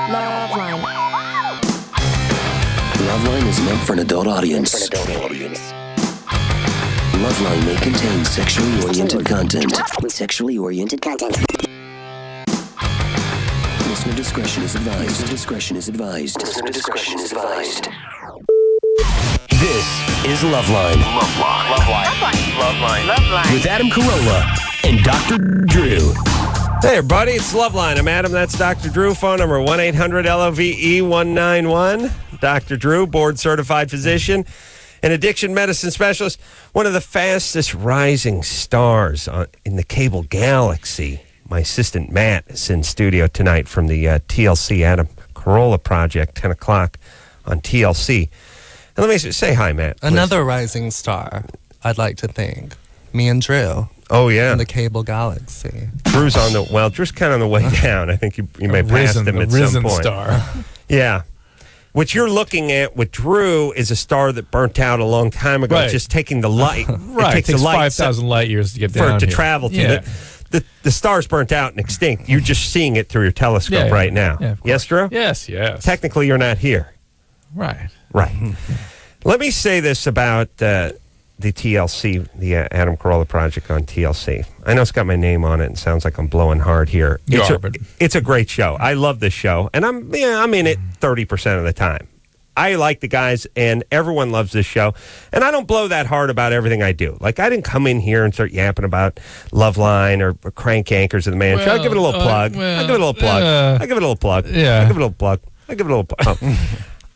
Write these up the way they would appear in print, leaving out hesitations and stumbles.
LoveLine. LoveLine is meant for an adult audience. LoveLine may contain sexually oriented content. Listener discretion is advised. Listener discretion is advised. This is LoveLine. LoveLine. With Adam Carolla and Dr. Drew. Hey, everybody, it's LoveLine. I'm Adam. That's Dr. Drew. Phone number 1-800-LOVE-191. Dr. Drew, board-certified physician and addiction medicine specialist. One of the fastest rising stars in the cable galaxy. My assistant, Matt, is in studio tonight from the TLC Adam Carolla Project, 10 o'clock on TLC. And let me say hi, Matt. Please. Another rising star, I'd like to think. Me and Drew. Oh, yeah. In the cable galaxy. Drew's on the, well, Drew's kind of on the way down. I think you may pass him at some point. Star. Yeah. What you're looking at with Drew is a star that burnt out a long time ago. Right. It's just taking the light. Right. It takes the light 5,000 light years to get for down it to here. travel to. Yeah. The star's burnt out and extinct. You're just seeing it through your telescope right now. Yeah, yes, Drew? Yes. Technically, you're not here. Right. Let me say this about the TLC, the Adam Carolla Project on TLC. I know it's got my name on it and sounds like I'm blowing hard here. It's a great show. I love this show, and I'm in it 30% of the time. I like the guys, and everyone loves this show. And I don't blow that hard about everything I do. Like, I didn't come in here and start yapping about LoveLine or Crank Anchors of the Man Show. I'll give it a little plug. Yeah. I give it a little plug.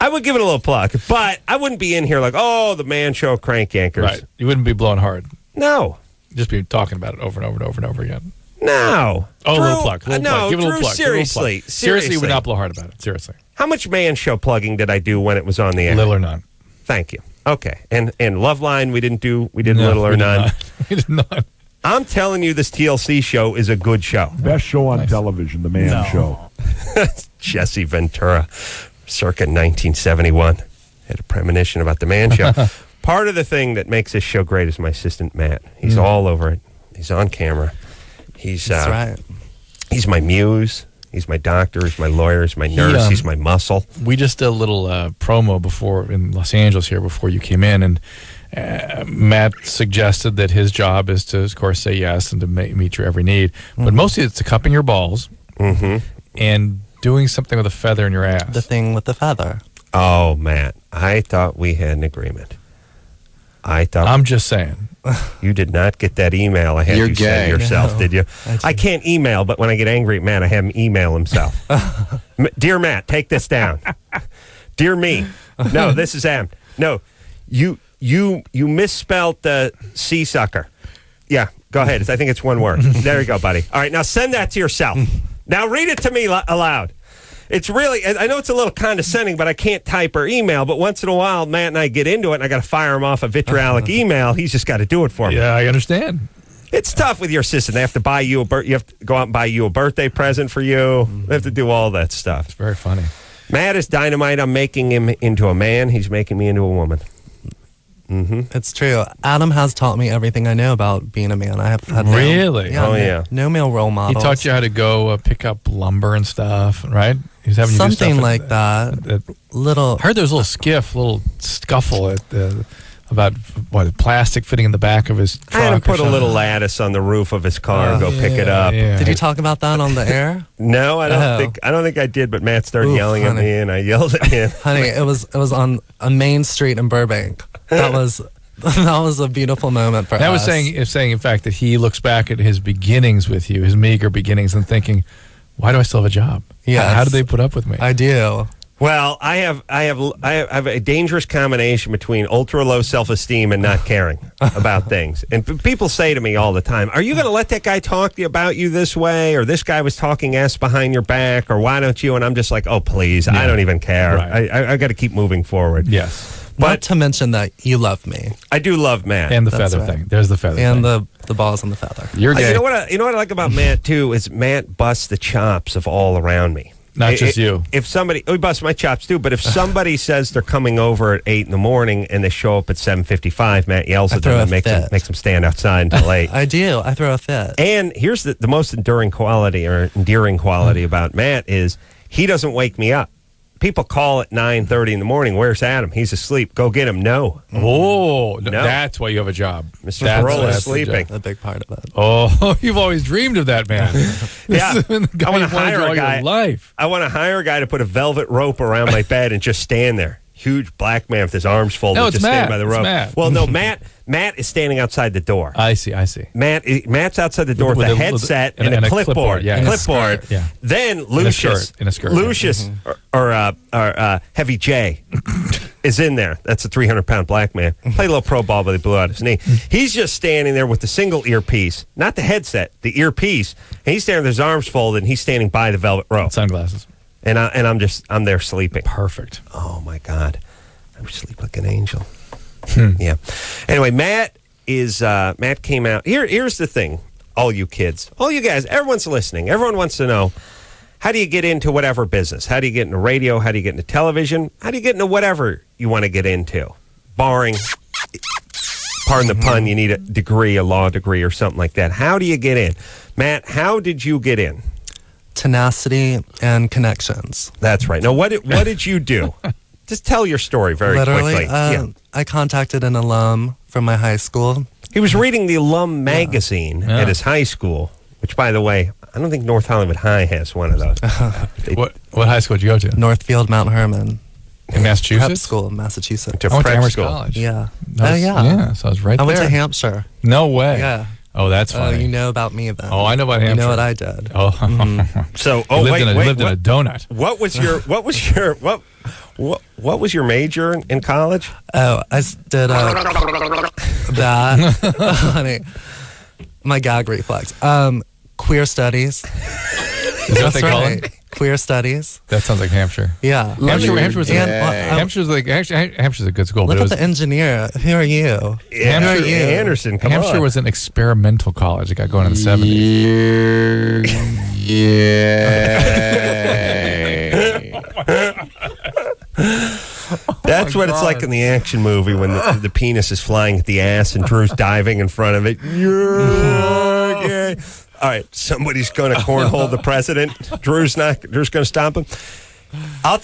I would give it a little plug, but I wouldn't be in here like, oh, the Man Show, Crank Anchors. Right. You wouldn't be blowing hard. No. Just be talking about it over and over and over and over again. No. Oh, Drew, a little plug. Give it a little plug. Seriously, Seriously, you would not blow hard about it. Seriously. How much Man Show plugging did I do when it was on the air? Little or none. Thank you. Okay. And LoveLine, we did little or none. We did not. I'm telling you, this TLC show is a good show. Best show on television, The Man Show. Jesse Ventura, circa 1971, had a premonition about The Man Show. Part of the thing that makes this show great is my assistant, Matt. He's all over it. He's on camera. That's right. He's my muse. He's my doctor. He's my lawyer. He's my nurse. He's my muscle. We just did a little promo before in Los Angeles here before you came in, and Matt suggested that his job is to, of course, say yes and to meet your every need. But mostly it's to cupping your balls and doing something with a feather in your ass. The thing with the feather. Oh, Matt, I thought we had an agreement. I'm just saying. You did not get that email I had you send yourself, did you? I can't email, but when I get angry at Matt, I have him email himself. Dear Matt, take this down. Dear me. No, this is Adam. No, you misspelled the sea sucker. Yeah, go ahead. I think it's one word. There you go, buddy. All right, now send that to yourself. Now read it to me aloud. It's really, I know it's a little condescending, but I can't type or email. But once in a while, Matt and I get into it, and I got to fire him off a vitriolic email. He's just got to do it for me. Yeah, I understand. It's tough with your assistant. They have to buy you you have to go out and buy you a birthday present for you. They have to do all that stuff. It's very funny. Matt is dynamite. I'm making him into a man. He's making me into a woman. It's true. Adam has taught me everything I know about being a man. I have had Really? no male role He models. taught you how to go pick up lumber and stuff, right? He's having you do something stuff like that. Little. I heard there was a little scuffle about plastic fitting in the back of his truck. I had him put a little lattice on the roof of his car and go pick it up. Yeah. Did you talk about that on the air? No, I don't think I did. But Matt started yelling at me, and I yelled at him. Honey, it was on a main street in Burbank. That was a beautiful moment for us. That was saying in fact that he looks back at his beginnings with you, his meager beginnings, and thinking, why do I still have a job? Yes. How did they put up with me? I do. Well, I have a dangerous combination between ultra low self-esteem and not caring about things. And people say to me all the time, "Are you going to let that guy talk about you this way, or this guy was talking ass behind your back, or why don't you?" And I'm just like, "Oh, please, I don't even care. Right. I got to keep moving forward." Yes. But not to mention that you love me. I do love Matt. And the feather thing. There's the feather and thing. the balls on the feather. You're gay. You know what I like about Matt, too, is Matt busts the chops of all around me. Not just you. If somebody, he busts my chops, too, but if somebody says they're coming over at 8 in the morning and they show up at 7:55, Matt yells at them and makes them stand outside until 8. I do. I throw a fit. And here's the most enduring quality or endearing quality about Matt is He doesn't wake me up. People call at 9:30 in the morning. Where's Adam? He's asleep. Go get him. No. Oh, No. that's why you have a job. Mr. Carolla is sleeping. A big part of it. Oh, you've always dreamed of that, man. Yeah. This is the guy I want to you've wanted hire all a guy. your life. I want to hire a guy to put a velvet rope around my bed and just stand there. Huge black man with his arms folded, No, it's just Matt. standing by the It's rope. Matt. Well, no, Matt is standing outside the door. I see. Matt's outside the door with a headset and a clipboard. Yeah, clipboard. Yeah. Then Lucius, In a skirt. Lucius, or Heavy J, is in there. That's a 300-pound black man. Played a little pro ball, but he blew out his knee. He's just standing there with the single earpiece, not the headset, the earpiece. And he's standing with his arms folded, and he's standing by the velvet rope. Sunglasses. And I'm there sleeping. Perfect. Oh my God, I would sleep like an angel. Yeah. Anyway, Matt came out. Here's the thing, all you kids, all you guys, everyone's listening. Everyone wants to know, how do you get into whatever business? How do you get into radio? How do you get into television? How do you get into whatever you want to get into? Barring, pardon the pun, you need a law degree or something like that. How do you get in? Matt, how did you get in? Tenacity and connections. That's right. Now, what did you do? Just tell your story very Literally, quickly. I contacted an alum from my high school. He was reading the alum magazine at his high school, which, by the way, I don't think North Hollywood High has one of those. What high school did you go to? Northfield, Mount Herman. In Prep Massachusetts? school in Massachusetts. To I went to prep Amherst school. College. Yeah. Yeah. Yeah, so I was right I there. went to Hampshire. No way. Yeah. Oh, that's Oh, funny. you know about me then. Oh, I know about You Hampshire. know what I did. Oh, So, you lived in wait, a donut. what was your major in college? Oh, I did that. Honey, my gag reflex. Queer studies. Is that what they call it? Queer studies. That sounds like Hampshire. Yeah. Hampshire was And, Hampshire's a good school. look but at the engineer. Who are you? Hampshire, Who are you? Anderson, come Hampshire on. was an experimental college. It got going in the 70s. That's what it's like in the action movie when the penis is flying at the ass and Drew's diving in front of it. Yeah, okay. All right, somebody's going to cornhole the president. Drew's going to stop him.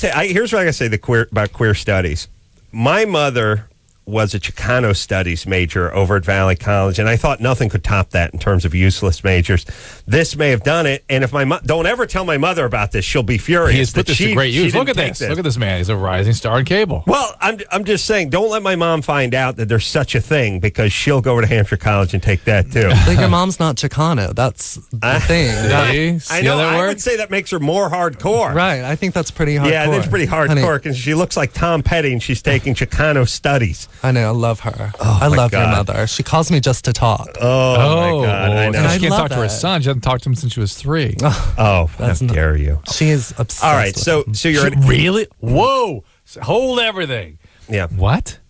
Here's what I got to say about queer studies. My mother was a Chicano studies major over at Valley College, and I thought nothing could top that in terms of useless majors. This may have done it, and if don't ever tell my mother about this, she'll be furious. He has put this to great use. Look at this. Look at this man. He's a rising star in cable. Well, I'm just saying, don't let my mom find out that there's such a thing, because she'll go over to Hampshire College and take that too. But your mom's not Chicano. That's the thing. I know. I would say that makes her more hardcore. Right. I think that's pretty hardcore. Yeah, that's pretty hardcore, because she looks like Tom Petty and she's taking Chicano studies. I know. I love her. Oh, I my love your God. mother. She calls me just to talk. Oh my God! I know. And she can't I talk to her love son. She hasn't talked to him since she was 3. Oh, how dare you! She is obsessed. All right, with so him. you're Really? Whoa! Hold everything. yeah. What?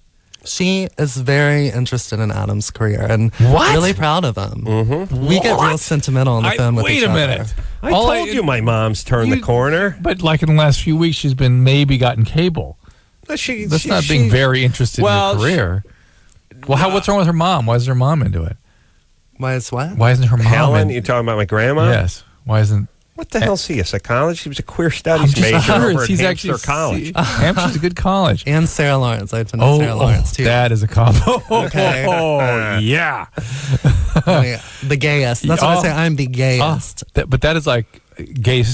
She is very interested in Adam's career and What? really proud of him. Mm-hmm. We get real sentimental on the phone with wait each a other. minute. I told you my mom's turned the corner. But like in the last few weeks, she's been maybe gotten cable. That's not being very interested in your career. Well, what's wrong with her mom? Why isn't her mom into it? Why is what? Why isn't her mom Helen, in? you talking about my grandma? Yes. Why isn't? What the hell's he? A psychologist? He was a queer studies major over at Hampshire College. Hampshire's a good college. And Sarah Lawrence. I've been to Sarah Lawrence too. That is a combo. Okay. Oh, yeah. The gayest. That's what I say. I'm the gayest. But that is like gay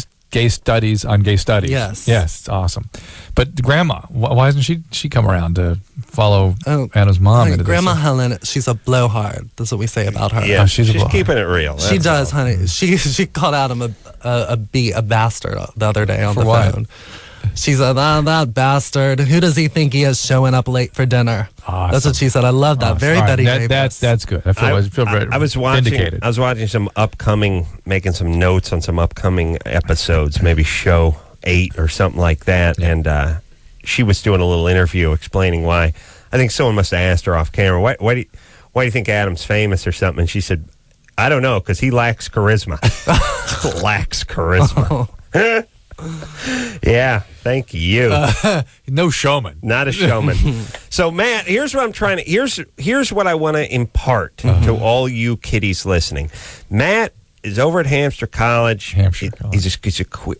studies on gay studies. Yes. Yes, it's awesome. But Grandma, why hasn't she come around to follow Adam's mom Honey, into Grandma this? Helen, she's a blowhard. That's what we say about her. Yeah, she's keeping it real. She That's does, all. honey. She called Adam a bastard the other day on For the what? phone. She said, that bastard. Who does he think he is showing up late for dinner? Awesome. That's what she said. I love that. Very All right, Betty that's good. I feel I was watching. vindicated. I was watching making some notes on some upcoming episodes, maybe show 8 or something like that. Yeah. And she was doing a little interview explaining why. I think someone must have asked her off camera, why do you think Adam's famous or something? And she said, I don't know, because he lacks charisma. Lacks charisma. Yeah, thank you. No showman. Not a showman. So, Matt, here's what I'm trying to. Here's what I want to impart to all you kiddies listening. Matt is over at Hampshire College.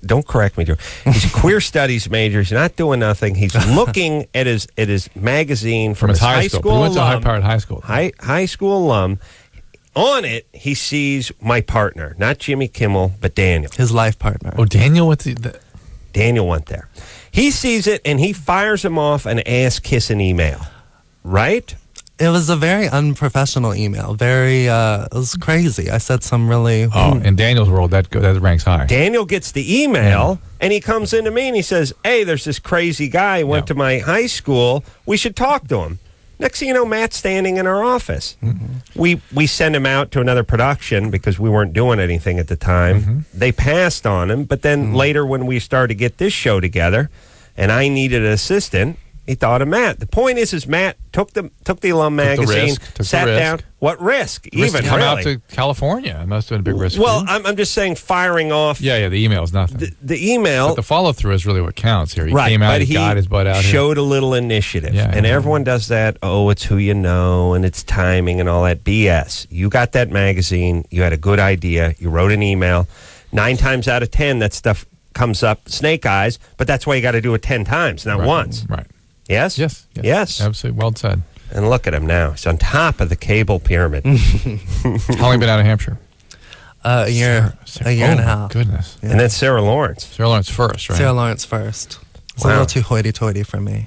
Don't correct me, Joe. He's a queer studies major. He's not doing nothing. He's looking at his magazine from his high school. He went to High-powered high school. High school alum. On it, he sees my partner, not Jimmy Kimmel, but Daniel. His life partner. Oh, Daniel went Daniel went there. He sees it, and he fires him off an ass-kissing email. Right? It was a very unprofessional email. It was crazy. I said some really... in Daniel's world, that ranks high. Daniel gets the email, and he comes into me, and he says, hey, there's this crazy guy who went to my high school. We should talk to him. Next thing you know, Matt's standing in our office. Mm-hmm. We send him out to another production because we weren't doing anything at the time. Mm-hmm. They passed on him, but then later when we started to get this show together, and I needed an assistant, he thought of Matt. The point is Matt took the alum magazine, sat down. What risk? Even come out to California. It must have been a big risk. Well, I'm just saying, firing off. Yeah. The email is nothing. The email, but the follow through is really what counts here. He came out, he got his butt out. Showed a little initiative, and everyone does that. Oh, it's who you know, and it's timing, and all that BS. You got that magazine. You had a good idea. You wrote an email. 9 times out of 10, that stuff comes up snake eyes. But that's why you got to do it 10 times, not once. Right. Yes? Yes. Absolutely. Well said. And look at him now. He's on top of the cable pyramid. How long been out of Hampshire? A year and a half. Goodness. Yeah. And then Sarah Lawrence. Sarah Lawrence first, right? Sarah Lawrence first. It's a little too hoity-toity for me.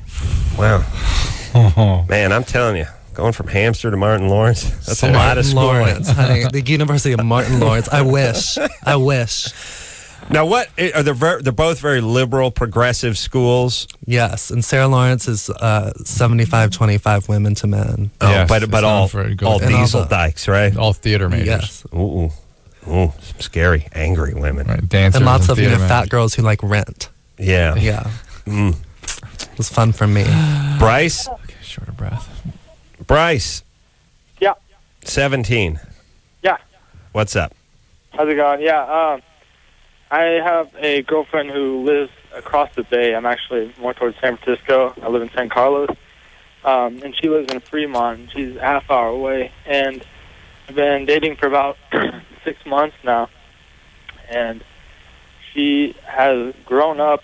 Wow. Man, I'm telling you, going from Hampshire to Martin Lawrence, that's a lot of schooling. Lawrence, honey, the University of Martin Lawrence. I wish. Now, what are they're both very liberal, progressive schools? Yes, and Sarah Lawrence is 75-25 women to men. Oh, yes, but all diesel dykes, right? All theater majors. Yes. Ooh, some scary, angry women. Right, dancers and lots of fat girls who like rent. Yeah. It was fun for me. Bryce? Okay, short of breath. Bryce? Yeah. 17. Yeah. What's up? How's it going? Yeah, I have a girlfriend who lives across the bay. I'm actually more towards San Francisco. I live in San Carlos. And she lives in Fremont. She's a half hour away. And I've been dating for about 6 months now. And she has grown up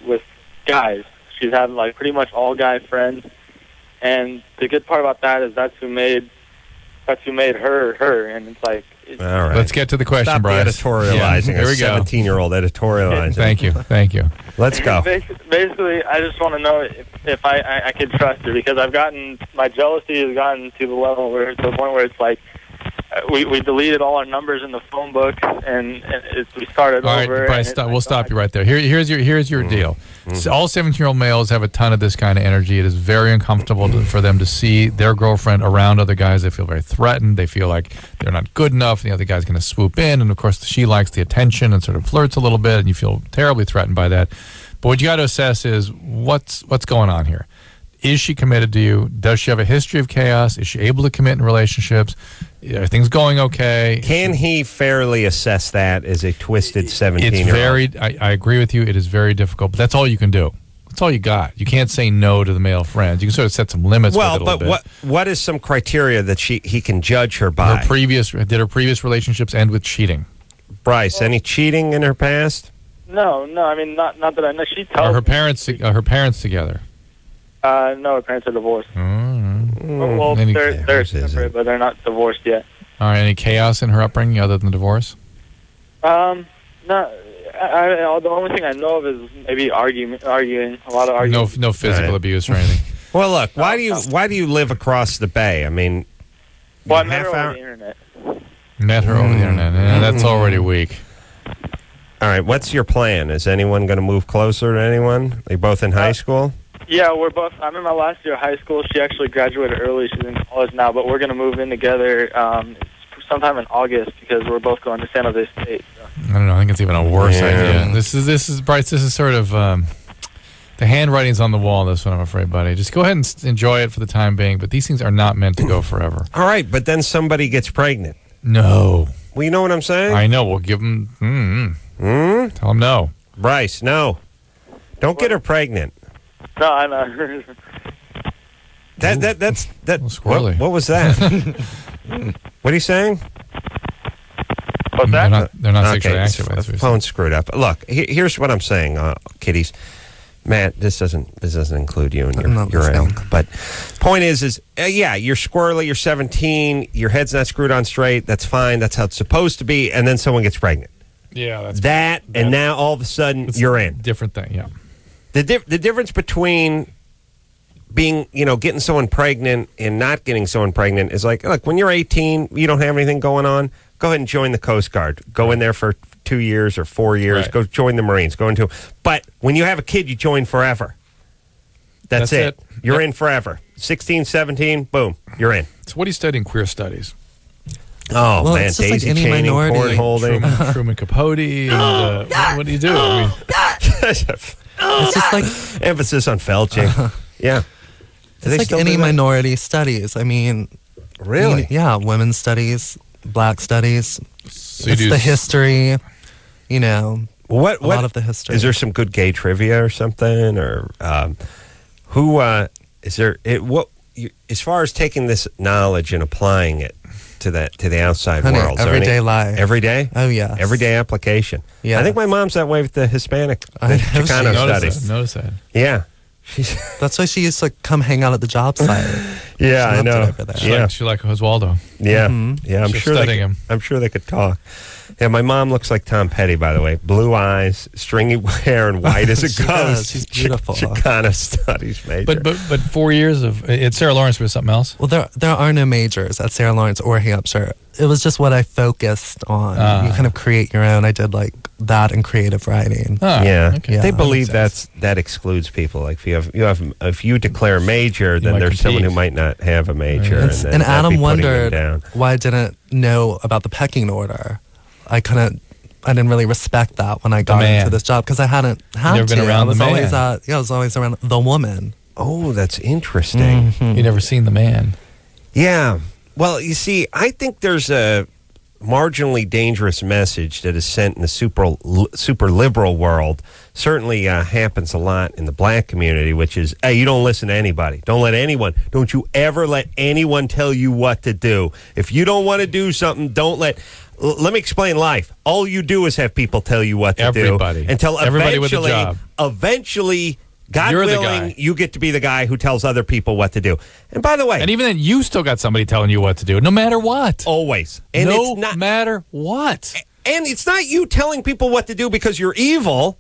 with guys. She's had like pretty much all guy friends. And the good part about that is that's who made her. And it's like, all right. Let's get to the question, Stop Bryce. Editorializing. Here we go. 17-year-old editorializing. Thank you. Let's go. Basically, I just want to know if I can trust her, because my jealousy has gotten to the level to the point where it's like we deleted all our numbers in the phone book and we started all over. All right, Bryce, we'll stop you right there. Here's your deal. So all 17-year-old males have a ton of this kind of energy. It is very uncomfortable for them to see their girlfriend around other guys. They feel very threatened. They feel like they're not good enough. The other guy's going to swoop in, and of course she likes the attention and sort of flirts a little bit, and you feel terribly threatened by that. But what you got to assess is what's going on here. Is she committed to you? Does she have a history of chaos? Is she able to commit in relationships? Are things going okay? Can he fairly assess that as a twisted 17-year-old? It's very, I agree with you. It is very difficult, but that's all you can do. That's all you got. You can't say no to the male friends. You can sort of set some limits with it a little bit. Well, but what is some criteria that he can judge her by? Did her previous relationships end with cheating? Bryce, any cheating in her past? No. I mean, not that I know. She tells Are her parents together? No, her parents are divorced. Well, they're separate, but they're not divorced yet. All right. Any chaos in her upbringing other than divorce? No. The only thing I know of is maybe arguing, a lot of arguing. No physical abuse or anything. Well, look, why do you live across the bay? I mean, I met her over the internet. Met her over the internet. Yeah, that's already weak. All right. What's your plan? Is anyone going to move closer to anyone? Are they both in high school? Yeah, we're both. I'm in my last year of high school. She actually graduated early. She's in college now, but we're going to move in together sometime in August because we're both going to San Jose State. So. I don't know. I think it's even a worse idea. This is Bryce. This is sort of the handwriting's on the wall. This one, I'm afraid, buddy. Just go ahead and enjoy it for the time being. But these things are not meant to go forever. All right, but then somebody gets pregnant. No. Well, you know what I'm saying? I know. We'll give them. Tell them no. Bryce, no. Don't get her pregnant. No, I know. That's squirrely. What was that? What are you saying? What's that? They're not sexually Okay, active. the phone's screwed up. Look, here's what I'm saying, kiddies. Matt, this doesn't include you and your end. But point is yeah, you're squirrely, you're 17, your head's not screwed on straight. That's fine. That's how it's supposed to be. And then someone gets pregnant. Yeah, and now all of a sudden you're in. Different thing, yeah. The difference between being, getting someone pregnant and not getting someone pregnant is like, look, when you're 18, you don't have anything going on, go ahead and join the Coast Guard. Go in there for 2 years or 4 years. Right. Go join the Marines. Go into. But when you have a kid, you join forever. That's it. You're in forever. 16, 17, boom, you're in. So what are you studying? Queer studies. Oh, well, man, it's just daisy like any chaining, minority. cord holding. Truman Capote. And, what do you do? I mean, It's just like emphasis on felching. Yeah. Do they it's like still any do that? minority studies. I mean, Really? yeah, women's studies, black studies. so It's the history, a What lot of the history. Is there some good gay trivia or something, or who is there? As far as taking this knowledge and applying it to the outside Honey, world, is there everyday any- life. every day. Oh, yes. everyday application. Yeah. I think my mom's that way with the Hispanic, I the know she Chicano is. studies. Notice that. Yeah, That's why she used to come hang out at the job site. yeah, I loved it know. over there. Yeah, She like Oswaldo. yeah, Mm-hmm. yeah. I'm She's sure studying him. I'm sure they could talk. Yeah, my mom looks like Tom Petty, by the way. Blue eyes, stringy hair, and white as a She ghost. does. She's beautiful. Chicano studies major. But 4 years of it's Sarah Lawrence with something else. Well, there are no majors at Sarah Lawrence or Hampshire. It was just what I focused on. You kind of create your own. I did like that and creative writing. Ah, yeah, okay. they Yeah. believe That makes that excludes people. Like if you declare major, then might there's someone who compete. might not have a major. It's- then and that'd be Adam putting them wondered down. why I didn't know about the pecking order. I didn't really respect that when I got man. into this job because I hadn't had Never to. been around I was the always man. I was always around the woman. Oh, that's interesting. You never seen the man. Yeah. Well, you see, I think there's a marginally dangerous message that is sent in the super liberal world. Certainly happens a lot in the black community, which is, hey, you don't listen to anybody. Don't you ever let anyone tell you what to do. If you don't want to do something, let me explain life. All you do is have people tell you what to Everybody. do. Until Everybody with a job. Eventually, God You're the willing, guy. you get to be the guy who tells other people what to do. And by the way, And even then, you still got somebody telling you what to do, no matter what. always. And no it's not, matter what. and it's not you telling people what to do because you're evil.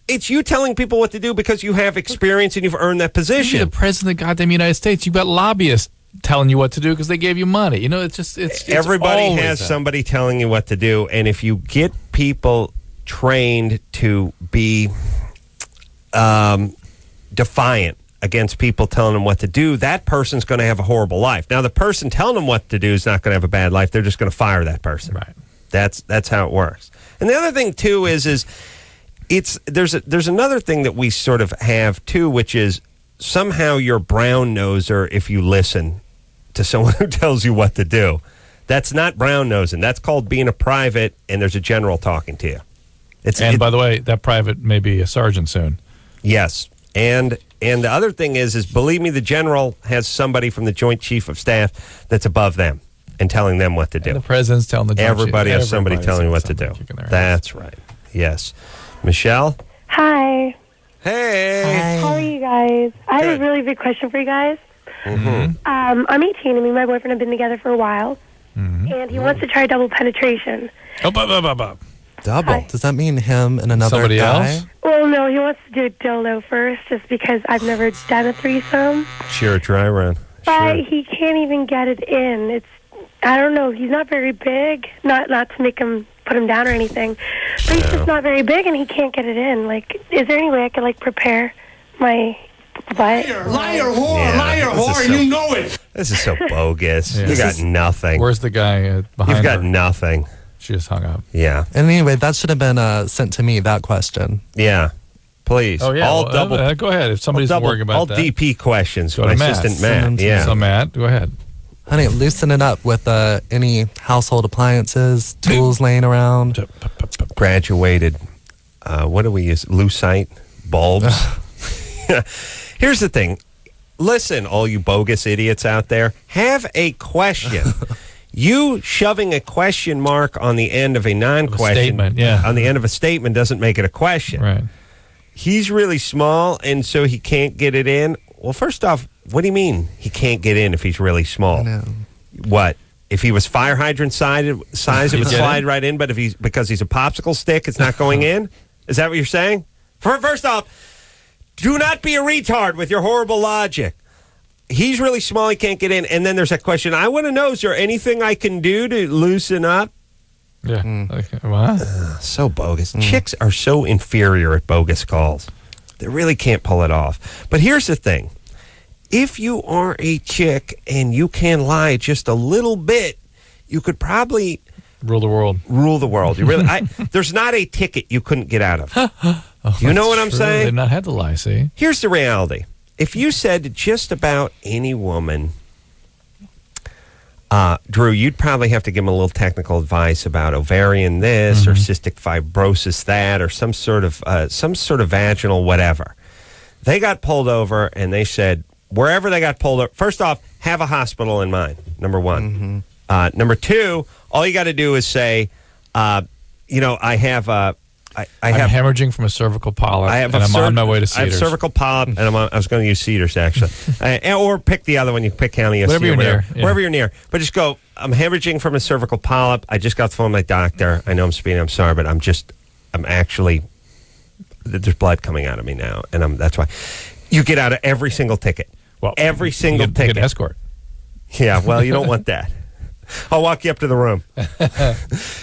It's you telling people what to do because you have experience and you've earned that You're the position. president of the goddamn United States. You've got lobbyists telling you what to do because they gave you money. It's Everybody always has that. somebody telling you what to do, and if you get people trained to be defiant against people telling them what to do, that person's going to have a horrible life. Now, the person telling them what to do is not going to have a bad life. They're just going to fire that person. Right. That's how it works. And the other thing too is there's another thing that we sort of have too, which is somehow you're brown noser if you listen to someone who tells you what to do. That's not brown nosing. That's called being a private, and there's a general talking to you. By the way, that private may be a sergeant soon. Yes. And the other thing is believe me, the general has somebody from the Joint Chief of Staff that's above them and telling them what to do. And the president's telling the Everybody has somebody telling you what to do. That's right. Yes. Michelle? Hi. Hey. How are you guys? I have Good. a really big question for you guys. Mm-hmm. I'm 18. Me and my boyfriend have been together for a while. And he wants to try double penetration. Oh, Double. Hi. Does that mean him and another Somebody guy? else? Well, no, he wants to do a dildo first just because I've never done a threesome. Sure, dry run. But Sure. he can't even get it in. I don't know. He's not very big. Not to make him put him down or anything. But he's just not very big and he can't get it in. Like, is there any way I could, prepare my butt? Liar, whore, Yeah, liar, this is whore, so- and you know it. This is so bogus. Yeah. You got nothing. Where's the guy behind You've got her? nothing. She just hung up. Yeah. And anyway, that should have been sent to me, that question. Yeah. Please. Oh, yeah. All well, double. go ahead. If somebody's all double- worrying about all that. DP questions. Go My to Matt. assistant Send them Matt. to Yeah. So, Matt, go ahead. Honey, loosen it up with any household appliances, tools laying around. Graduated. What do we use? Lucite bulbs. Here's the thing. Listen, all you bogus idiots out there. Have a question. You shoving a question mark on the end of a non-question, on the end of a statement doesn't make it a question. Right. He's really small, and so he can't get it in. Well, first off, what do you mean he can't get in if he's really small? I know. What? If he was fire hydrant size, it would slide right in, but because he's a popsicle stick, it's not going in? Is that what you're saying? First off, do not be a retard with your horrible logic. He's really small, he can't get in. And then there's that question, I want to know, is there anything I can do to loosen up? Yeah. What? So bogus. Chicks are so inferior at bogus calls. They really can't pull it off. But here's the thing. If you are a chick and you can lie just a little bit, you could probably rule the world. You really, there's not a ticket you couldn't get out of. You know what I'm saying? They've not had to lie, see? Here's the reality. If you said to just about any woman, Drew, you'd probably have to give them a little technical advice about ovarian this or cystic fibrosis that or some sort of vaginal whatever. They got pulled over and they said, wherever they got pulled over, first off, have a hospital in mind, number one. Number two, all you got to do is say, I'm hemorrhaging from a cervical polyp, and I'm on my way to Cedars. I have cervical polyp, and I was going to use Cedars, actually. Or pick the other one. You can pick County SC. Wherever you're near. But just go, I'm hemorrhaging from a cervical polyp. I just got the phone with my doctor. I know I'm speeding. I'm sorry, but I'm actually, there's blood coming out of me now, and that's why. You get out of every single ticket. Well, every single ticket. You get an escort. Yeah, well, you don't want that. I'll walk you up to the room.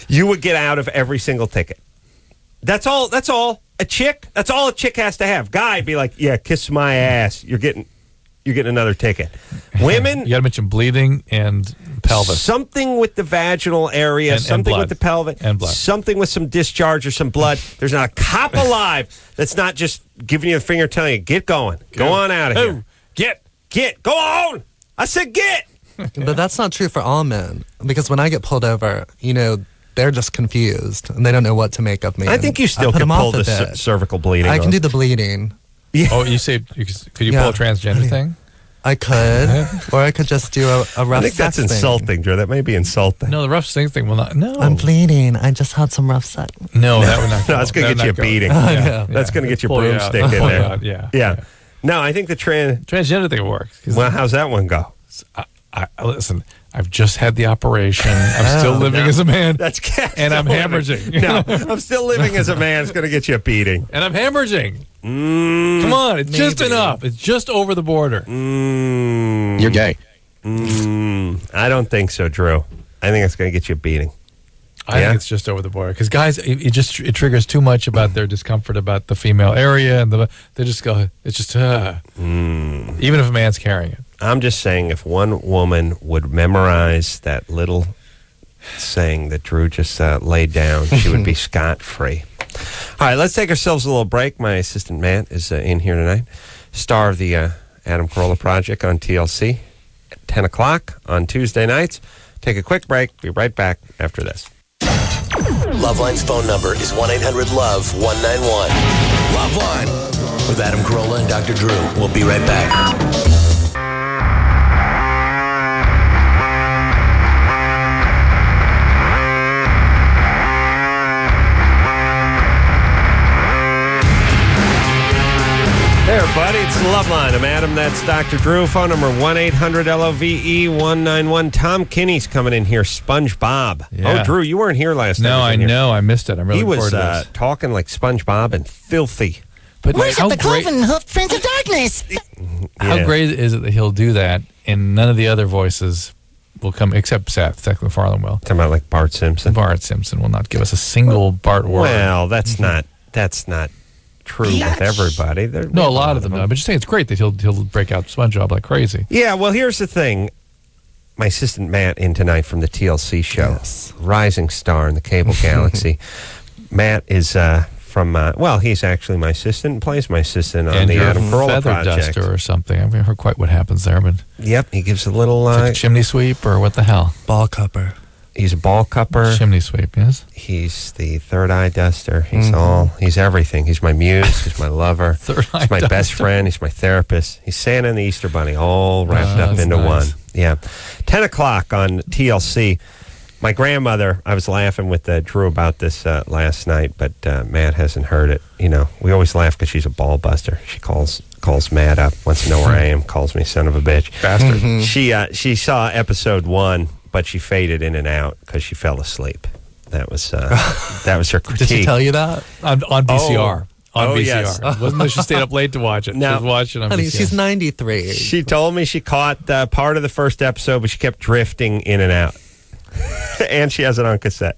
You would get out of every single ticket. That's all. That's all a chick has to have. Guy be like, yeah, kiss my ass. You're getting another ticket. Women, you got to mention bleeding and pelvis. Something with the vaginal area, something with the pelvic, and blood. Something with some discharge or some blood. There's not a cop alive that's not just giving you the finger, telling you, get going, go on out of here, get, go on. I said get. But that's not true for all men, because when I get pulled over, they're just confused and they don't know what to make of me. I think you still can pull the cervical bleeding. I can do the bleeding. Yeah. Oh, you say could you pull a transgender thing? I could, or I could just do a rough sex thing. I think that's insulting, Drew. That may be insulting. No, the rough sex thing will not. No, I'm bleeding. I just had some rough sex. No, that would not. No, that's going to get you a beating. That's going to get your broomstick in there. Yeah. No, I think the transgender thing works. Well, how's that one go? Listen, I've just had the operation. I'm still living as a man. And I'm hemorrhaging. No, I'm still living as a man. It's going to get you a beating. And I'm hemorrhaging. Come on, it's just enough. It's just over the border. You're gay. I don't think so, Drew. I think it's going to get you a beating. I think it's just over the border because guys, it triggers too much about their discomfort about the female area, and they just go. It's just even if a man's carrying it. I'm just saying, if one woman would memorize that little saying that Drew just laid down, she would be scot-free. All right, let's take ourselves a little break. My assistant Matt is in here tonight, star of the Adam Carolla Project on TLC at 10 o'clock on Tuesday nights. Take a quick break. Be right back after this. LoveLine's phone number is 1-800-LOVE-191. LoveLine with Adam Carolla and Dr. Drew. We'll be right back. Hey, everybody, it's LoveLine. I'm Adam. That's Dr. Drew. Phone number 1-800-LOVE-191. Tom Kinney's coming in here. SpongeBob. Yeah. Oh, Drew, you weren't here last night. No, I know. I missed it. I'm really looking forward to this. He was talking like SpongeBob and filthy. But worship the cloven hoofed prince of darkness. How great is it that he'll do that and none of the other voices will come, except Seth MacFarlane will. Talking about like Bart Simpson. Bart Simpson will not give us a single Bart word. Well, that's not true with everybody. No, a lot of them. But just saying, it's great that he'll break out SpongeBob like crazy. Yeah. Well, here's the thing. My assistant Matt in tonight from the TLC show, rising star in the cable galaxy. Matt is he's actually my assistant and plays my assistant on the Adam Carolla Project. Duster or something. I haven't heard quite what happens there, but yep, he gives a little like a chimney sweep or what the hell? Ball cupper. He's a ball cupper. Chimney sweep, yes. He's the third eye duster. He's everything. He's my muse. He's my lover. He's my best friend. He's my therapist. He's Santa and the Easter Bunny all wrapped up into one. Yeah. 10 o'clock on TLC. My grandmother, I was laughing with Drew about this last night, but Matt hasn't heard it. You know, we always laugh because she's a ball buster. She calls Matt up, wants to know where I am, calls me son of a bitch. Bastard. She saw episode 1, but she faded in and out because she fell asleep. That was her critique. Did she tell you that? On VCR. On VCR. Yes. Wasn't that she stayed up late to watch it? No. She was watching on Honey, VCR. she's 93. She told me she caught part of the first episode, but she kept drifting in and out. And she has it on cassette.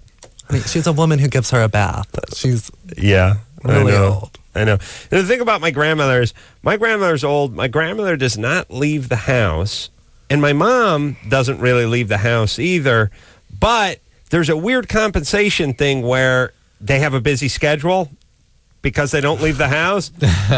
I mean, she's a woman who gives her a bath. She's really old. I know. And the thing about my grandmother is, my grandmother's old. My grandmother does not leave the house, and my mom doesn't really leave the house either. But there's a weird compensation thing where they have a busy schedule because they don't leave the house.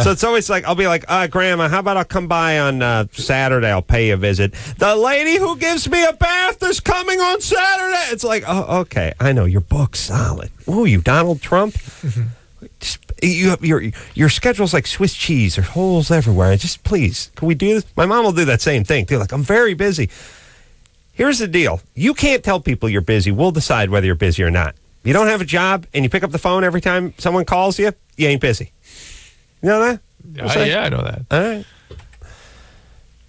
So it's always like, I'll be like, Grandma, how about I'll come by on Saturday? I'll pay you a visit. The lady who gives me a bath is coming on Saturday. It's like, oh, okay. I know, your book's solid. Ooh, you Donald Trump? Your schedule's like Swiss cheese. There's holes everywhere. Just please, can we do this? My mom will do that same thing too. Like, I'm very busy. Here's the deal. You can't tell people you're busy. We'll decide whether you're busy or not. You don't have a job and you pick up the phone every time someone calls you, you ain't busy. You know that? Yeah, I know that. All right.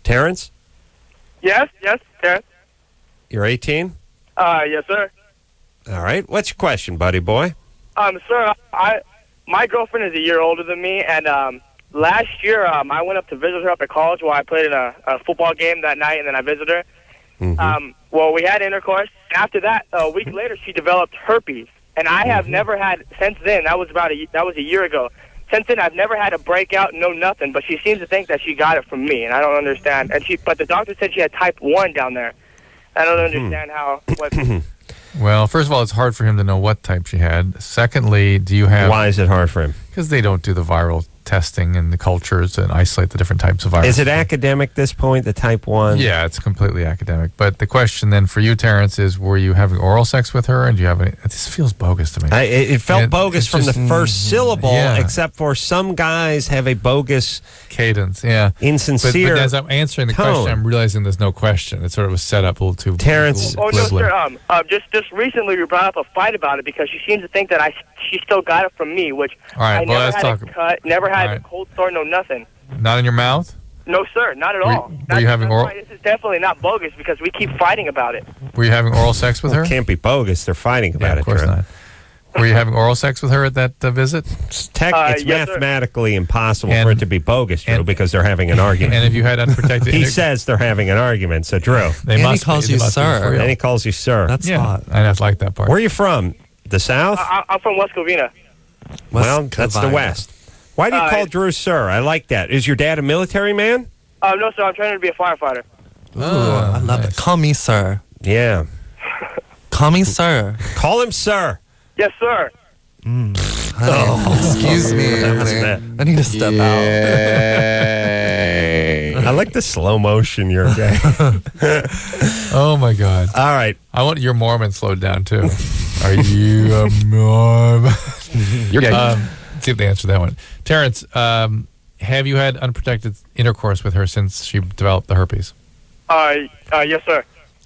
Terrence? Yes, Terrence. You're 18? Yes, sir. All right. What's your question, buddy boy? Sir, my girlfriend is a year older than me, and last year I went up to visit her up at college while I played in a football game that night, and then I visited her. Mm-hmm. Well, we had intercourse. After that, a week later, she developed herpes, and I have never had since then. That was a year ago. Since then, I've never had a breakout, no nothing. But she seems to think that she got it from me, and I don't understand. But the doctor said she had type 1 down there. I don't understand how. Well, first of all, it's hard for him to know what type she had. Secondly, do you have... Why is it hard for him? Because they don't do the viral testing and the cultures and isolate the different types of viruses. Is it academic at this point, the type 1? Yeah, it's completely academic. But the question then for you, Terrence, is were you having oral sex with her? And do you have any... This feels bogus to me. It felt bogus from the first syllable, except for some guys have a bogus... cadence, yeah. Insincere But as I'm answering the question, I'm realizing there's no question. It's sort of a setup a little too... Terrence... Oh, no, sir. Just recently we brought up a fight about it because she seems to think that she still got it from me, which I never had a cut, never had a cold sore, no nothing. Not in your mouth? No, sir, not at all. Were you having oral? This is definitely not bogus because we keep fighting about it. Were you having oral sex with her? It can't be bogus. They're fighting about it. Of course not. Were you having oral sex with her at that visit? It's mathematically impossible for it to be bogus, Drew, because they're having an argument. And if you had unprotected... He says they're having an argument, so Drew. And he calls you sir. And he calls you sir. That's hot. I like that part. Where are you from? The South? I'm from West Covina. Well, that's the West. Why do you call Drew sir? I like that. Is your dad a military man? No, sir. I'm trying to be a firefighter. Ooh, I love it. Call me sir. Yeah. Call me sir. Call him sir. Yes, sir. Excuse me. I need to step out. I like the slow motion you're gay. Oh, my God. All right. I want your Mormon slowed down, too. Are you a Mormon? You're gay. See if they answer that one. Terrence, have you had unprotected intercourse with her since she developed the herpes? Yes, sir.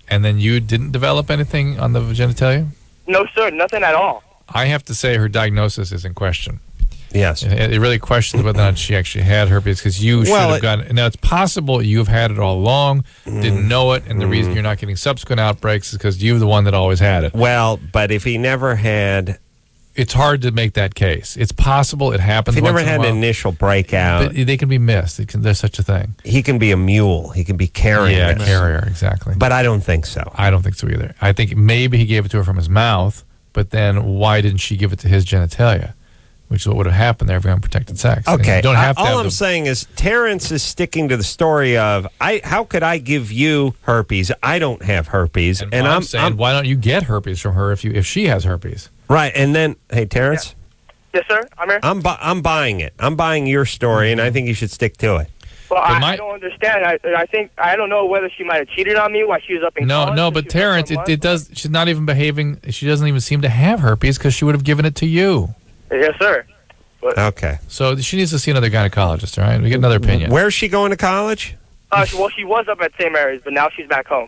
And then you didn't develop anything on the genitalia? No, sir. Nothing at all. I have to say her diagnosis is in question. Yes. It really questions whether or not she actually had herpes because you should have gotten it. Now, it's possible you've had it all along, didn't know it, and the reason you're not getting subsequent outbreaks is because you're the one that always had it. Well, but if he never had... It's hard to make that case. It's possible it happens If he once never in a had while, an initial breakout... But they can be missed. There's such a thing. He can be a mule. He can be carrying Yeah, it. carrier, exactly. But I don't think so. I don't think so either. I think maybe he gave it to her from his mouth, but then why didn't she give it to his genitalia? Which is what would have happened there if we had unprotected sex. Okay. You don't have to all I'm saying is Terrence is sticking to the story of, how could I give you herpes? I don't have herpes. And I'm saying, why don't you get herpes from her if she has herpes? Right. And then, hey, Terrence? Yeah. Yes, sir. I'm here. I'm buying it. I'm buying your story, and I think you should stick to it. Well, I don't understand. I don't know whether she might have cheated on me while she was up in college. No, but Terrence, it does. She's not even behaving. She doesn't even seem to have herpes because she would have given it to you. Yes, sir. But, okay. So she needs to see another gynecologist. All right, we get another opinion. Where's she going to college? Well, she was up at St. Mary's, but now she's back home.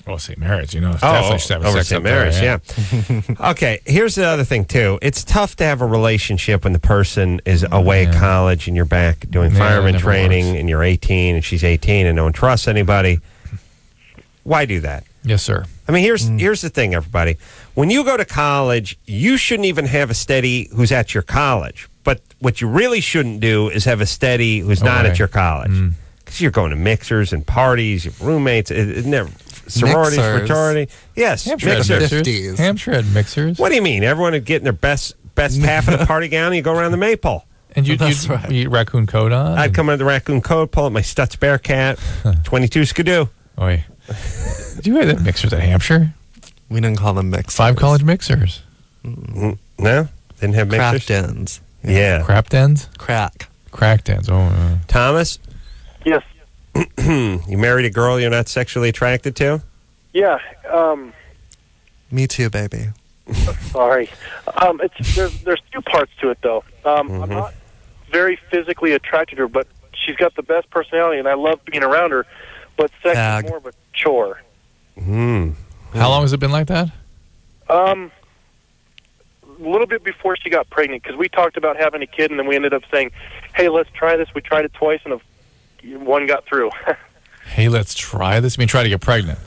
Oh, St. Mary's, definitely should have over sex St. up there, Mary's, yeah. Okay, here's the other thing, too. It's tough to have a relationship when the person is away at college and you're back doing fireman training and you're 18 and she's 18 and no one trusts anybody. Why do that? Yes, sir. I mean, here's the thing, everybody. When you go to college, you shouldn't even have a steady who's at your college. But what you really shouldn't do is have a steady who's not at your college. Because you're going to mixers and parties, your roommates, sororities, fraternity. Yes, mixers. Hampshire had mixers. What do you mean? Everyone would get in their best half of the party gown and you go around the maypole. And you'd eat raccoon coat on? I'd come under the raccoon coat, pull up my Stutz Bearcat, 22 Skidoo. Oi. Do you have mixers at Hampshire? We didn't call them mixers. 5 college mixers. No? Didn't have mixers? Crack dens. Yeah. Crap dens? Crack dens. Oh, Thomas? Yes. You married a girl you're not sexually attracted to? Yeah. Me too, baby. Sorry. There's 2 parts to it, though. I'm not very physically attracted to her, but she's got the best personality, and I love being around her. But sex is more of a chore. How long has it been like that? A little bit before she got pregnant, because we talked about having a kid, and then we ended up saying, hey, let's try this. We tried it twice, and one got through. Hey, let's try this? I mean, try to get pregnant.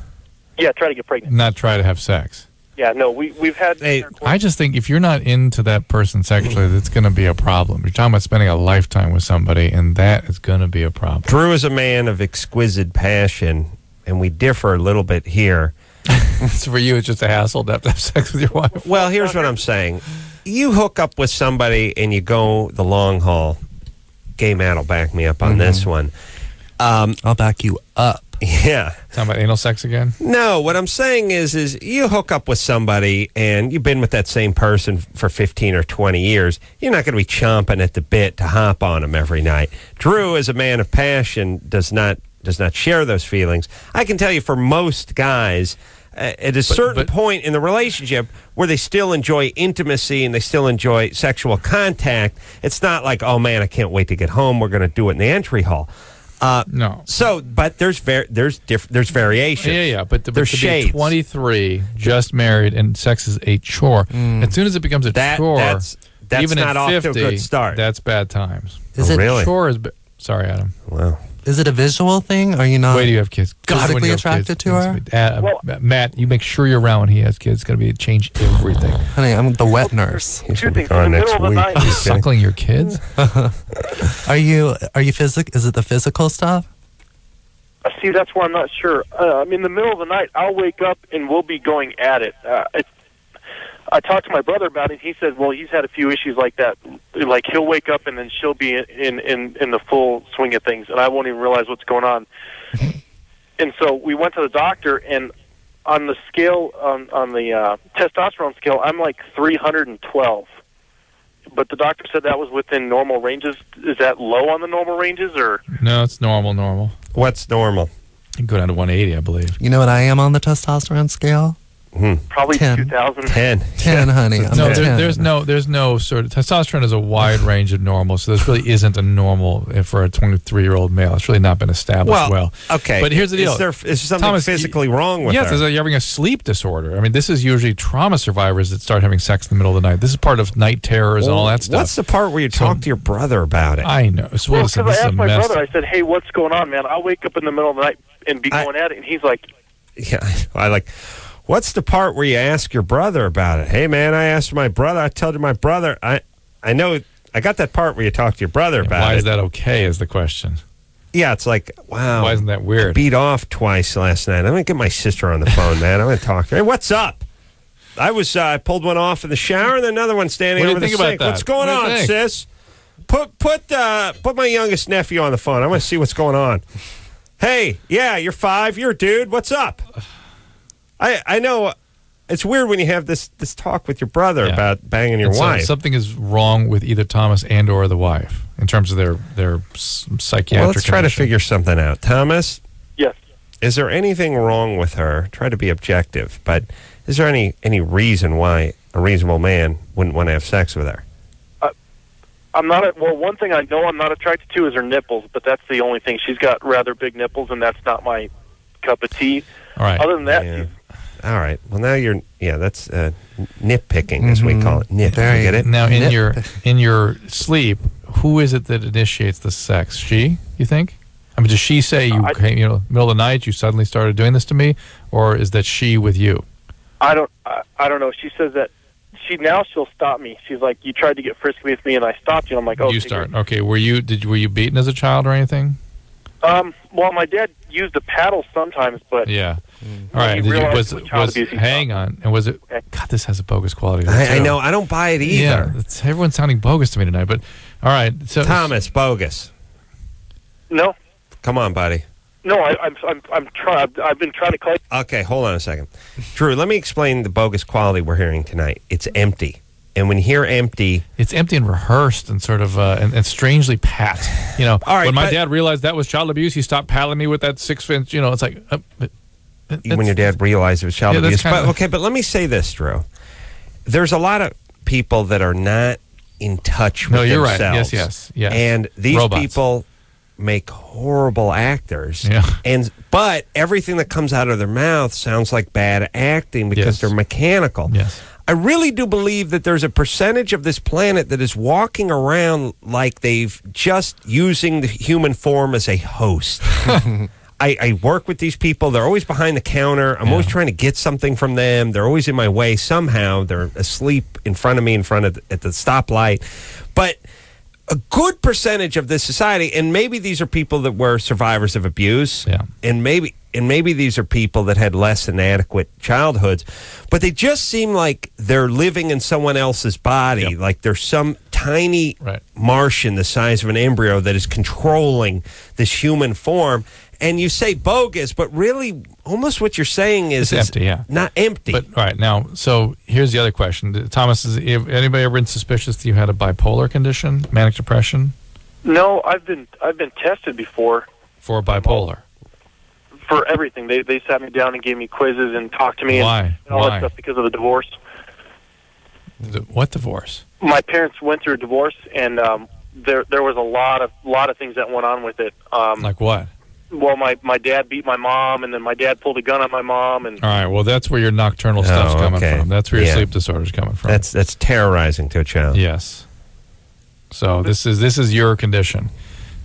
Yeah, try to get pregnant. Not try to have sex. Yeah, no, we've had... I just think if you're not into that person sexually, that's going to be a problem. You're talking about spending a lifetime with somebody, and that is going to be a problem. Drew is a man of exquisite passion, and we differ a little bit here. So for you, it's just a hassle to have sex with your wife? Well, here's what I'm saying. You hook up with somebody and you go the long haul. Gay Matt will back me up on this one. I'll back you up. Yeah. Talking about anal sex again? No, what I'm saying is you hook up with somebody and you've been with that same person for 15 or 20 years. You're not going to be chomping at the bit to hop on them every night. Drew, as a man of passion, does not share those feelings. I can tell you for most guys, at a certain point in the relationship where they still enjoy intimacy and they still enjoy sexual contact, it's not like, oh man, I can't wait to get home. We're going to do it in the entry hall. No. So, but there's variations. Yeah. But to shades. Be 23, just married, and sex is a chore. As soon as it becomes a chore, that's even not at 50, off to a good start. That's bad times. Is it really? Chore sorry, Adam. Wow. Is it a visual thing? Are you not Wait till you have kids. physically attracted to her? Matt, you make sure you're around when he has kids. It's going to change everything. Honey, I'm the wet nurse. He's going to be gone next week. Suckling your kids? Are you physical? Is it the physical stuff? See, that's where I'm not sure. In the middle of the night, I'll wake up and we'll be going at it. I talked to my brother about it. He said, well, he's had a few issues like that. Like, he'll wake up and then she'll be in the full swing of things, and I won't even realize what's going on. And so we went to the doctor, and on the scale, on the testosterone scale, I'm like 312. But the doctor said that was within normal ranges. Is that low on the normal ranges, or? No, it's normal. What's normal? You can go down to 180, I believe. You know what I am on the testosterone scale? Probably 10. 2000. 10, honey. No, there's no sort of testosterone is a wide range of normal, so this really isn't a normal for a 23-year-old male. It's really not been established well. Okay, but here's the deal: is there something Thomas, physically wrong with her? Yes, you're having a sleep disorder. I mean, this is usually trauma survivors that start having sex in the middle of the night. This is part of night terrors and all that stuff. What's the part where you talk to your brother about it? I know. So well, because I asked my brother, I said, "Hey, what's going on, man? I'll wake up in the middle of the night and be going at it," and he's like, "Yeah, I like." What's the part where you ask your brother about it? Hey, man, I asked my brother. I told my brother. I know. I got that part where you talk to your brother about it. Why is that okay is the question. Yeah, it's like, wow. Why isn't that weird? I beat off twice last night. I'm going to get my sister on the phone, man. I'm going to talk to her. Hey, what's up? I pulled one off in the shower and then another one standing over the sink. What's going on, sis? Put my youngest nephew on the phone. I want to see what's going on. Hey, yeah, you're 5. You're a dude. What's up? I know it's weird when you have this talk with your brother about banging your wife. Something is wrong with either Thomas and or the wife in terms of their psychiatric Well, let's try to condition. figure something out. Thomas? Yes. Is there anything wrong with her? Try to be objective, but is there any reason why a reasonable man wouldn't want to have sex with her? I'm not. Well, one thing I know I'm not attracted to is her nipples, but that's the only thing. She's got rather big nipples, and that's not my cup of tea. All right. Other than that, Yeah. All right. Well, now you're. Yeah, that's nitpicking, as we call it. Nip. You get it? Now, in your sleep, who is it that initiates the sex? She? You think? I mean, does she say you came? Middle of the night, you suddenly started doing this to me, or is that she with you? I don't know. She says that she'll stop me. She's like, you tried to get frisky with me, and I stopped you. And I'm like, oh, You start. Okay. Were you beaten as a child or anything? Well, my dad used a paddle sometimes, but Yeah. All right. Hang on. And was it? God, this has a bogus quality. I know. I don't buy it either. Yeah. Everyone's sounding bogus to me tonight. But all right. So Thomas, bogus. No. Come on, buddy. No, I'm trying. I've been trying to call. Okay, hold on a second. Drew, let me explain the bogus quality we're hearing tonight. It's empty. And when you hear empty... It's empty and rehearsed and sort of and strangely pat. You know, All right, when my dad realized that was child abuse, he stopped paddling me with that 6-inch, you know, it's like... when your dad realized it was child abuse. But let me say this, Drew. There's a lot of people that are not in touch with you're themselves. Right. Yes. And these Robots. people make horrible actors. Yeah. But everything that comes out of their mouth sounds like bad acting because they're mechanical. Yes. I really do believe that there's a percentage of this planet that is walking around like they've just using the human form as a host. I work with these people. They're always behind the counter. I'm always trying to get something from them. They're always in my way somehow. They're asleep in front of me at the stoplight. But a good percentage of this society, and maybe these are people that were survivors of abuse, and maybe these are people that had less than adequate childhoods, but they just seem like they're living in someone else's body, like there's some tiny Martian the size of an embryo that is controlling this human form. And you say bogus, but really almost what you're saying is empty, not empty. But all right, now, so here's the other question. Thomas, has anybody ever been suspicious that you had a bipolar condition, manic depression? No, I've been tested before. For bipolar? For everything. They sat me down and gave me quizzes and talked to me. Why? And all that stuff because of the divorce. What divorce? My parents went through a divorce, and there was a lot of things that went on with it. Like what? Well, my dad beat my mom, and then my dad pulled a gun on my mom. And all right, well, that's where your nocturnal stuff's coming from. That's where your sleep disorder's coming from. That's terrorizing to a child. Yes. So this is your condition.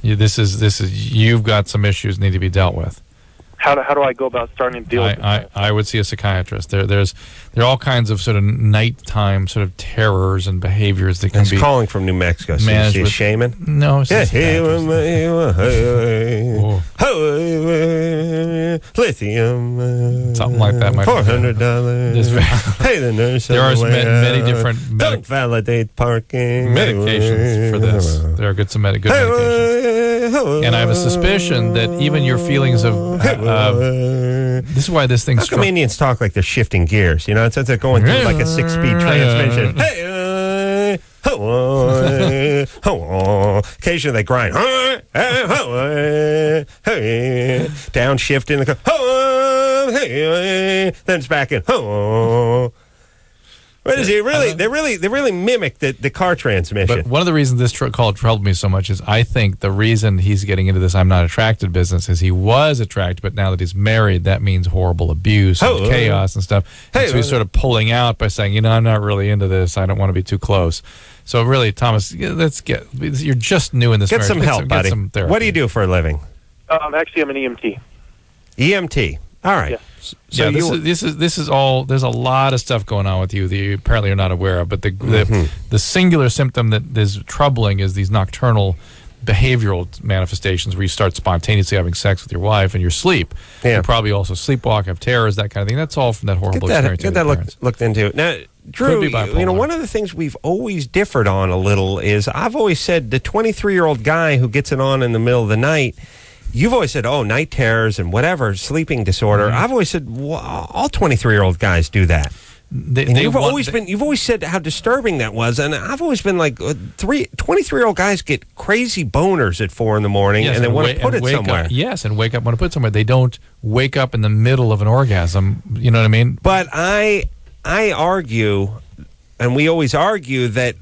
You've got some issues that need to be dealt with. How do I go about starting to deal with it? I would see a psychiatrist. There are all kinds of sort of nighttime sort of terrors and behaviors that can be. He's calling from New Mexico. So is he a shaman? No, it's just lithium. Something like that. $400. Pay the nurse. There are many different. Don't validate parking. Medications for this. There are good medications. And I have a suspicion that even your feelings of this is why this thing's. How come Indians talk like they're shifting gears? You know, it's they're going through like a 6-speed transmission. Occasionally they grind. Downshift in the car. Then it's back in. What is it really? They really mimic the car transmission. But one of the reasons this call troubled me so much is I think the reason he's getting into this "I'm not attracted" business is he was attracted, but now that he's married, that means horrible abuse and chaos and stuff. And so he's sort of pulling out by saying, I'm not really into this. I don't want to be too close. So really, Thomas, you're just new in this. Get marriage. some help, buddy. Some therapy. What do you do for a living? Actually, I'm an EMT. EMT. All right. Yeah. So this is all. There's a lot of stuff going on with you that you apparently are not aware of. But the singular symptom that is troubling is these nocturnal behavioral manifestations where you start spontaneously having sex with your wife in your sleep. Yeah. You probably also sleepwalk, have terrors, that kind of thing. That's all from that horrible experience. Get that looked into. Now, Drew, one of the things we've always differed on a little is I've always said the 23-year-old guy who gets it on in the middle of the night. You've always said, night terrors and whatever, sleeping disorder. I've always said, all 23-year-old guys do that. you've always said how disturbing that was, and I've always been like 23-year-old guys get crazy boners at 4 a.m. and they want to put it somewhere. And wake up want to put it somewhere. They don't wake up in the middle of an orgasm. You know what I mean? But I argue, and we always argue, that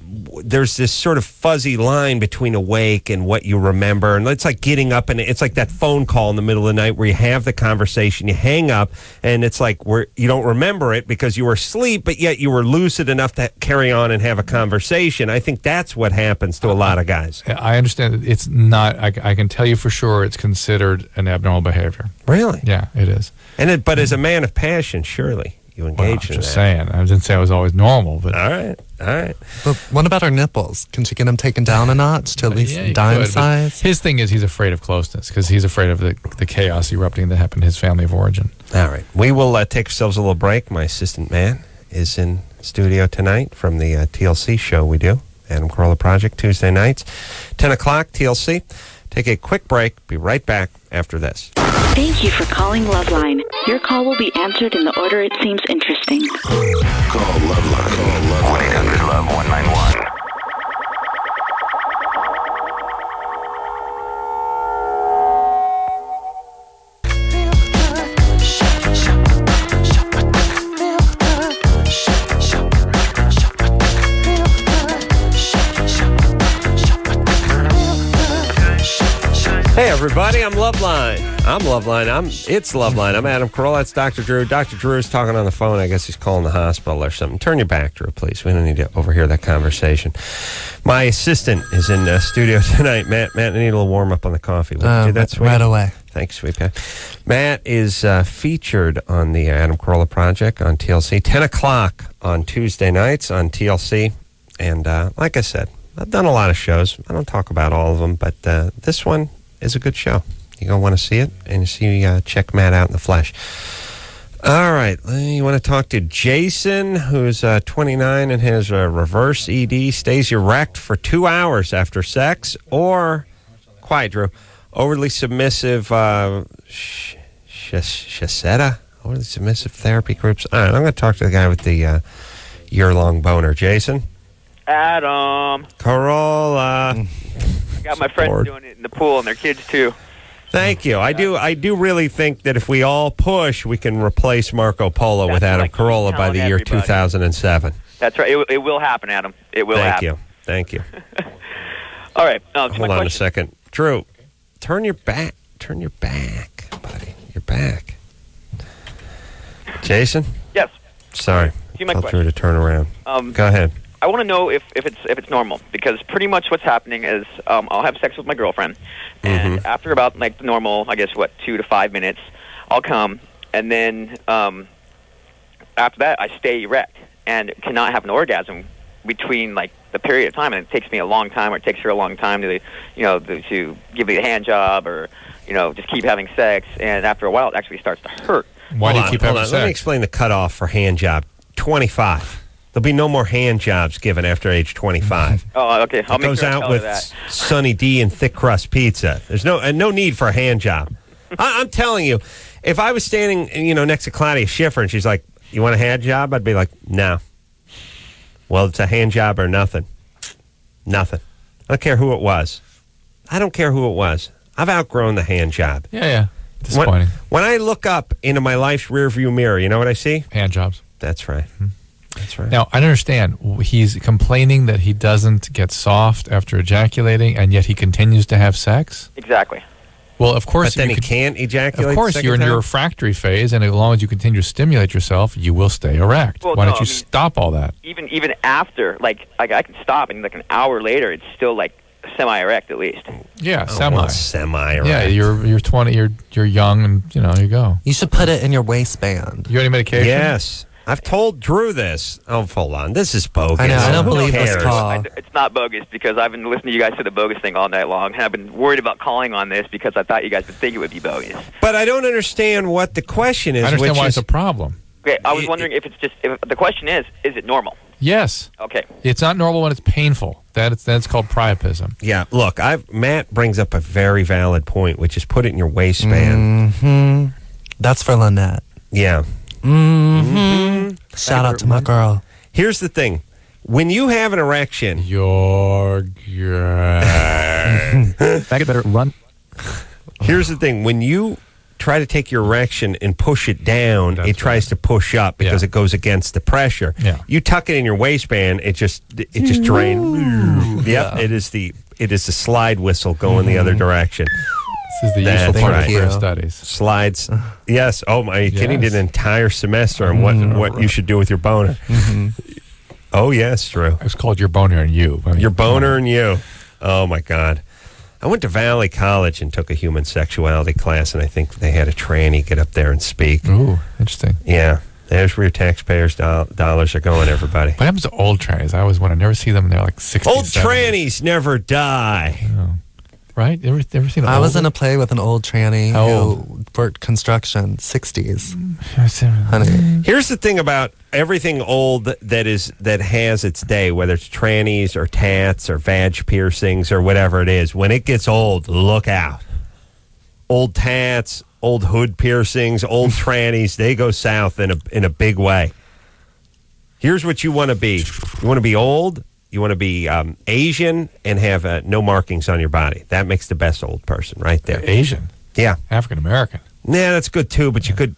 there's this sort of fuzzy line between awake and what you remember. And it's like getting up, and it's like that phone call in the middle of the night where you have the conversation, you hang up, and it's like you don't remember it because you were asleep, but yet you were lucid enough to carry on and have a conversation. I think that's what happens to a lot of guys. I understand. It's not, I can tell you for sure it's considered an abnormal behavior. Really? Yeah, it is. But as a man of passion, surely you engage in that. Just saying. I didn't say I was always normal, but all right. But what about her nipples? Can she get them taken down a notch to at least dime size? His thing is he's afraid of closeness because he's afraid of the chaos erupting that happened in his family of origin. All right. We will take ourselves a little break. My assistant man is in studio tonight from the TLC show we do, Adam Carolla Project, Tuesday nights, 10 o'clock, TLC. Take a quick break. Be right back after this. Thank you for calling LoveLine. Your call will be answered in the order it seems interesting. Call LoveLine. Call 1-800-LOVE-191. Hey everybody, I'm LoveLine. It's LoveLine. I'm Adam Carolla. That's Dr. Drew. Dr. Drew is talking on the phone. I guess he's calling the hospital or something. Turn your back, Drew, please. We don't need to overhear that conversation. My assistant is in studio tonight. Matt, I need a little warm up on the coffee. Will you do that, sweetie? Right away. Thanks, sweet Pat. Matt is featured on the Adam Carolla Project on TLC, 10 o'clock on Tuesday nights on TLC. And like I said, I've done a lot of shows. I don't talk about all of them, but this one is a good show. You're going to want to see it and check Matt out in the flesh. All right. You want to talk to Jason, who's 29 and has a reverse ED, stays erect for 2 hours after sex, or, quiet, Drew, overly submissive Shaseta, overly submissive therapy groups. All right, I'm going to talk to the guy with the year-long boner. Jason? Adam Carolla. Got my friends doing it in the pool and their kids too. Thank you. I do really think that if we all push, we can replace Marco Polo with Adam Carolla by the year 2007. That's right. It will happen, Adam. It will happen. Thank you. All right. Hold on a second. Drew, turn your back. Turn your back, buddy. Your back. Jason? Yes. Sorry. Tell Drew to turn around. Go ahead. I want to know if it's normal, because pretty much what's happening is I'll have sex with my girlfriend, and after about like the normal, I guess 2 to 5 minutes, I'll come, and then after that I stay erect and cannot have an orgasm between like the period of time, and it takes me a long time, or it takes her a long time to to give me a hand job, or just keep having sex, and after a while it actually starts to hurt. Why do you keep having sex? Let me explain the cutoff for hand job. 25. There'll be no more hand jobs given after age 25. Oh, okay. I'll make goes sure out with that. Sunny D and thick crust pizza. There's no need for a hand job. I'm telling you, if I was standing, next to Claudia Schiffer and she's like, "You want a hand job?" I'd be like, "No." Well, it's a hand job or nothing. Nothing. I don't care who it was. I've outgrown the hand job. Yeah. Disappointing. When I look up into my life's rearview mirror, you know what I see? Hand jobs. That's right. That's right. Now, I understand. He's complaining that he doesn't get soft after ejaculating, and yet he continues to have sex? Exactly. Well, of course. But then he can't ejaculate. Of course, you're in your refractory phase, and as long as you continue to stimulate yourself, you will stay erect. Well, Why don't you stop all that? Even after, I can stop, and like an hour later, it's still like semi-erect at least. Yeah, semi-erect. Yeah, you're 20. You're young, and you go. You should put it in your waistband. You got any medication? Yes. I've told Drew this. Oh, hold on. This is bogus. I know. I don't believe this call. It's not bogus, because I've been listening to you guys say the bogus thing all night long, and I've been worried about calling on this because I thought you guys would think it would be bogus. But I don't understand what the question is. I understand why it's a problem. Okay, I was wondering if the question is it normal? Yes. Okay. It's not normal when it's painful. That's called priapism. Yeah. Look, Matt brings up a very valid point, which is put it in your waistband. That's for Lynette. Yeah. Shout out to my girl. Here's the thing. When you have an erection, you're Faggot better run. Here's the thing. When you try to take your erection and push it down, it tries to push up because it goes against the pressure. Yeah. You tuck it in your waistband, it just drains. Yep, it is the slide whistle going the other direction. This is the useful part of queer studies. Slides. Yes. Oh my! Kenny did an entire semester on what you should do with your boner. Oh yes, Drew. It's called Your Boner and You. I mean, Your Boner and You. Oh my God. I went to Valley College and took a human sexuality class, and I think they had a tranny get up there and speak. Ooh, interesting. Yeah. There's where your taxpayers' dollars are going, everybody. What happens to old trannies? I always want to never see them. They're like 60s. Old trannies never die. Oh. Right? Ever seen I was in a play with an old tranny How who old? worked construction, 60s. Honey. Here's the thing about everything old that has its day, whether it's trannies or tats or vag piercings or whatever it is. When it gets old, look out. Old tats, old hood piercings, old trannies, they go south in a big way. Here's what you want to be. You want to be old. You want to be Asian and have no markings on your body. That makes the best old person right there. Asian? Yeah. African American. Yeah, that's good too. But you could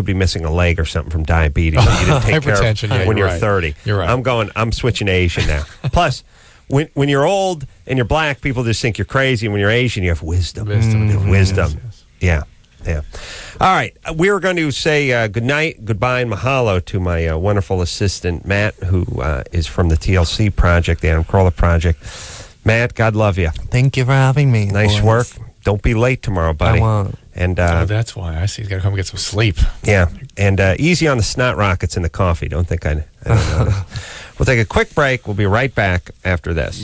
be missing a leg or something from diabetes that you didn't take care of when you're 30. You're right. I'm switching to Asian now. Plus, when you're old and you're black, people just think you're crazy. And when you're Asian, you have wisdom. Wisdom. Yes. Yeah. All right. We're going to say good night, goodbye, and mahalo to my wonderful assistant, Matt, who is from the TLC Project, the Adam Carolla Project. Matt, God love you. Thank you for having me. Nice work. Don't be late tomorrow, buddy. I won't. And that's why. I see. He's got to come and get some sleep. Yeah. And easy on the snot rockets in the coffee. Don't think I don't know this. We'll take a quick break. We'll be right back after this.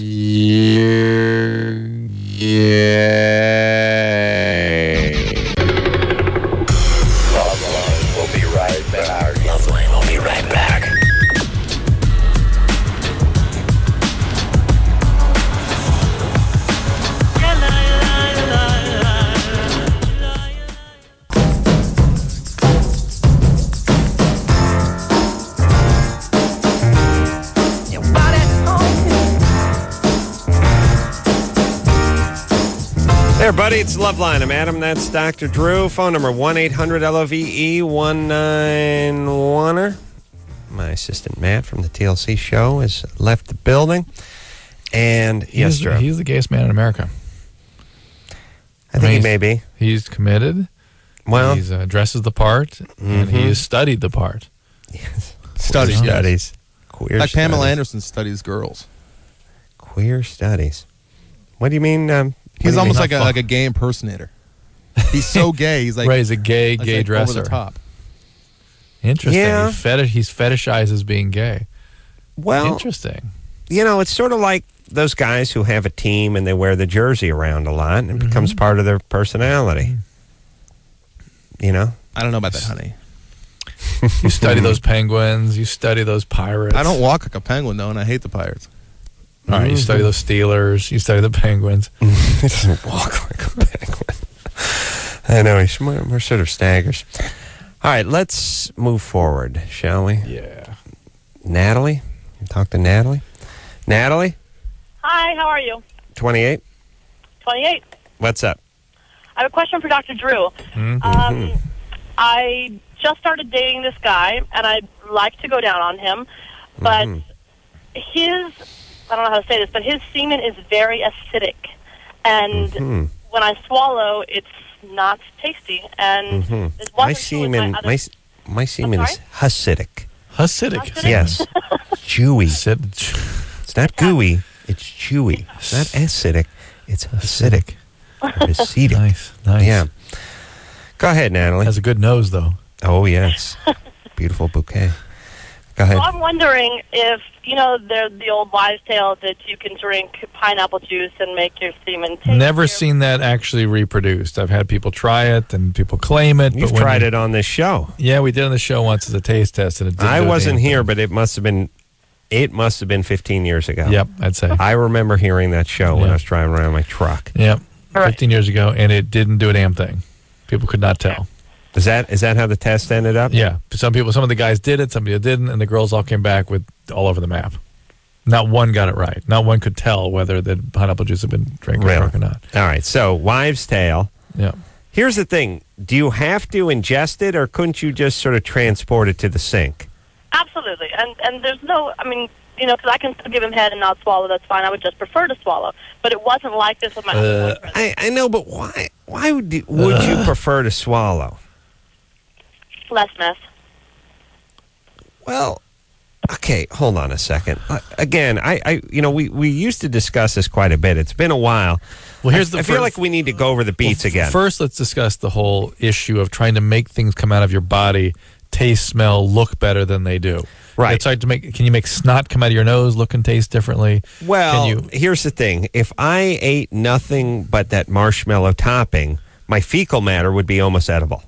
LoveLine will be right back. LoveLine will be right back. There, buddy, it's Loveline. I'm Adam. That's Dr. Drew. Phone number 1-800-LOVE-191. My assistant, Matt, from the TLC show, has left the building. And, yes, Drew. He's the gayest man in America. I think he may be. He's committed. Well, he dresses the part, and he has studied the part. Yes. Studies. Queer like studies. Pamela Anderson studies girls. Queer studies. What do you mean? He's almost like a gay impersonator. He's so gay. He's like he's a gay dresser. Over the top. Interesting. Yeah. He fetishizes being gay. Well, interesting. You know, it's sort of like those guys who have a team and they wear the jersey around a lot, and it becomes part of their personality. You know? I don't know about that, honey. You study those penguins. You study those pirates. I don't walk like a penguin, though, and I hate the pirates. All right, you study those Steelers. You study the Penguins. He doesn't walk like a penguin. I know, he's more sort of staggers. All right, let's move forward, shall we? Yeah. Natalie? Talk to Natalie. Natalie? Hi, how are you? 28? 28. What's up? I have a question for Dr. Drew. I just started dating this guy, and I'd like to go down on him, but I don't know how to say this, but his semen is very acidic, and when I swallow, it's not tasty. And my semen is Hasidic. Hasidic? Yes. Chewy. It's not gooey. It's chewy. It's not acidic. It's acidic. Acidic. Nice. Yeah. Go ahead, Natalie. Has a good nose, though. Oh, yes. Beautiful bouquet. Go ahead. So I'm wondering if, there's the old wives' tale that you can drink pineapple juice and make your semen taste. Never seen that actually reproduced. I've had people try it and people claim it. You've tried it on this show. Yeah, we did on the show once as a taste test, and it didn't I wasn't here, but it must have been 15 years ago. Yep, I'd say. I remember hearing that show when I was driving around my truck. Yep, 15 years ago, and it didn't do a damn thing. People could not tell. Is that how the test ended up? Yeah. Some of the guys did it, some people didn't, and the girls all came back with all over the map. Not one got it right. Not one could tell whether the pineapple juice had been drank or not. All right. So wives' tale. Yeah. Here's the thing. Do you have to ingest it, or couldn't you just sort of transport it to the sink? Absolutely. And there's no, I mean, because I can still give him head and not swallow. That's fine. I would just prefer to swallow. But it wasn't like this with my I know, but why would you prefer to swallow? Less mess. Well, okay, hold on a second. Again, we used to discuss this quite a bit. It's been a while. Well, I feel like we need to go over the beats again. First, let's discuss the whole issue of trying to make things come out of your body, taste, smell, look better than they do. Right. It's hard to make. Can you make snot come out of your nose, look and taste differently? Well, here's the thing. If I ate nothing but that marshmallow topping, my fecal matter would be almost edible.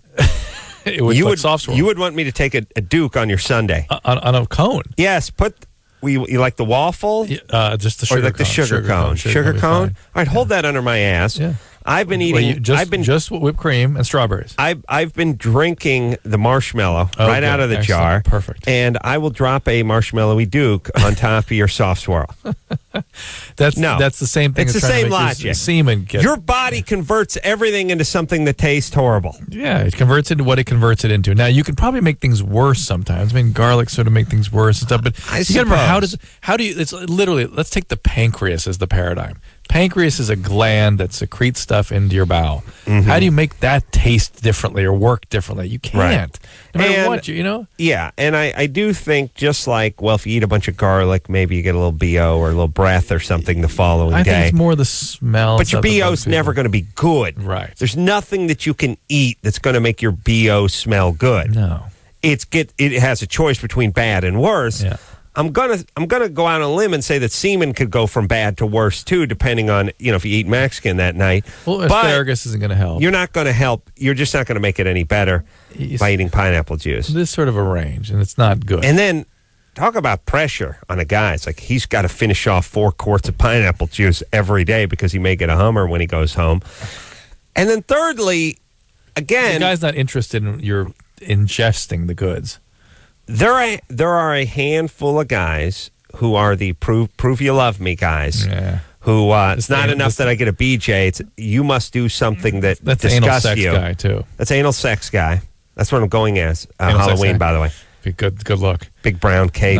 It would like soft swirl. You would want me to take a Duke on your sundae. On a cone? Yes. You like the waffle? Just the sugar cone. Or like the sugar cone. Sugar cone? All right, hold that under my ass. Yeah. I've been eating. Just whipped cream and strawberries. I've been drinking the marshmallow right out of the jar. Perfect. And I will drop a marshmallowy Duke on top of your soft swirl. That's the same thing. It's the same logic. Semen. Your body converts everything into something that tastes horrible. Yeah, it converts into what it converts it into. Now you can probably make things worse sometimes. I mean, garlic sort of make things worse and stuff. But you gotta remember how do you? It's literally. Let's take the pancreas as the paradigm. Pancreas is a gland that secretes stuff into your bowel. Mm-hmm. How do you make that taste differently or work differently? You can't. No matter what, Yeah, and I do think just like, well, if you eat a bunch of garlic, maybe you get a little BO or a little breath or something the following day. I think it's more the smell. But your BO's never going to be good. Right. There's nothing that you can eat that's going to make your BO smell good. No. It has a choice between bad and worse. Yeah. I'm gonna go out on a limb and say that semen could go from bad to worse too, depending on if you eat Mexican that night. Well, asparagus isn't going to help. You're not going to help. You're just not going to make it any better by eating pineapple juice. This sort of a range, and it's not good. And then talk about pressure on a guy. It's like he's got to finish off 4 quarts of pineapple juice every day because he may get a Hummer when he goes home. And then thirdly, again, the guy's not interested in your ingesting the goods. There are a handful of guys who are the prove you love me guys. Yeah. Who it's not enough that I get a BJ. It's you must do something that's disgusts anal sex you. Guy too. That's anal sex guy. That's what I'm going as. Halloween, by the way. Be good look. Big brown cape.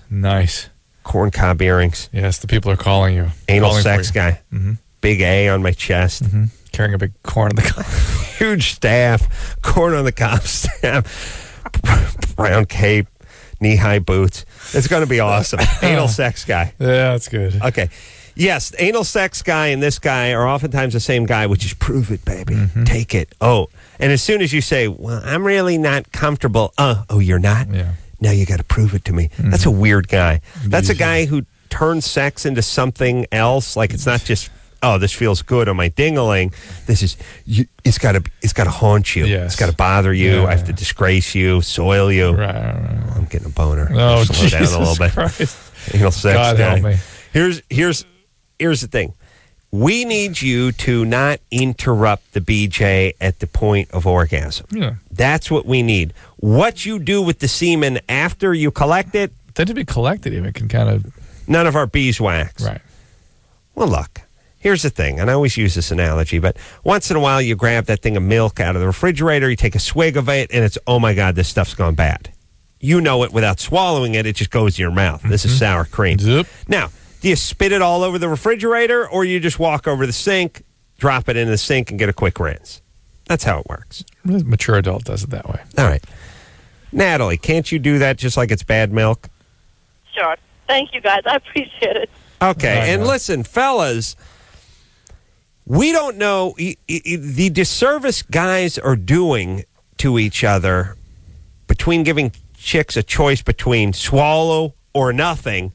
Nice. Corncob earrings. Yes, the people are calling you. Anal sex guy. Mm-hmm. Big A on my chest. Mm-hmm. Carrying a big corn on the cob. Huge staff. Corn on the cob staff. Brown cape, knee-high boots. It's going to be awesome. Anal sex guy. Yeah, that's good. Okay. Yes, anal sex guy and this guy are oftentimes the same guy, which is prove it, baby. Mm-hmm. Take it. Oh, and as soon as you say, well, I'm really not comfortable. Oh, you're not? Yeah. Now you got to prove it to me. Mm-hmm. That's a weird guy. That's a guy who turns sex into something else. Like it's not just, oh, this feels good on my ding-a-ling. This is, it's got to haunt you. Yes. It's got to bother you. Yeah. I have to disgrace you, soil you. Right. Oh, I'm getting a boner. Oh, slow down a little bit. Christ. Anal sex God guy. help me. Here's the thing. We need you to not interrupt the BJ at the point of orgasm. Yeah. That's what we need. What you do with the semen after you collect it. Tend to be collected even. It can kind of. None of our beeswax. Right. Well, look. Here's the thing, and I always use this analogy, but once in a while you grab that thing of milk out of the refrigerator, you take a swig of it, and it's, oh my God, this stuff's gone bad. You know it without swallowing it, it just goes to your mouth. This is sour cream. Zip. Now, do you spit it all over the refrigerator, or you just walk over to the sink, drop it in the sink, and get a quick rinse? That's how it works. A mature adult does it that way. All right. Natalie, can't you do that just like it's bad milk? Sure. Thank you, guys. I appreciate it. Okay, and listen, fellas, we don't know the disservice guys are doing to each other between giving chicks a choice between swallow or nothing.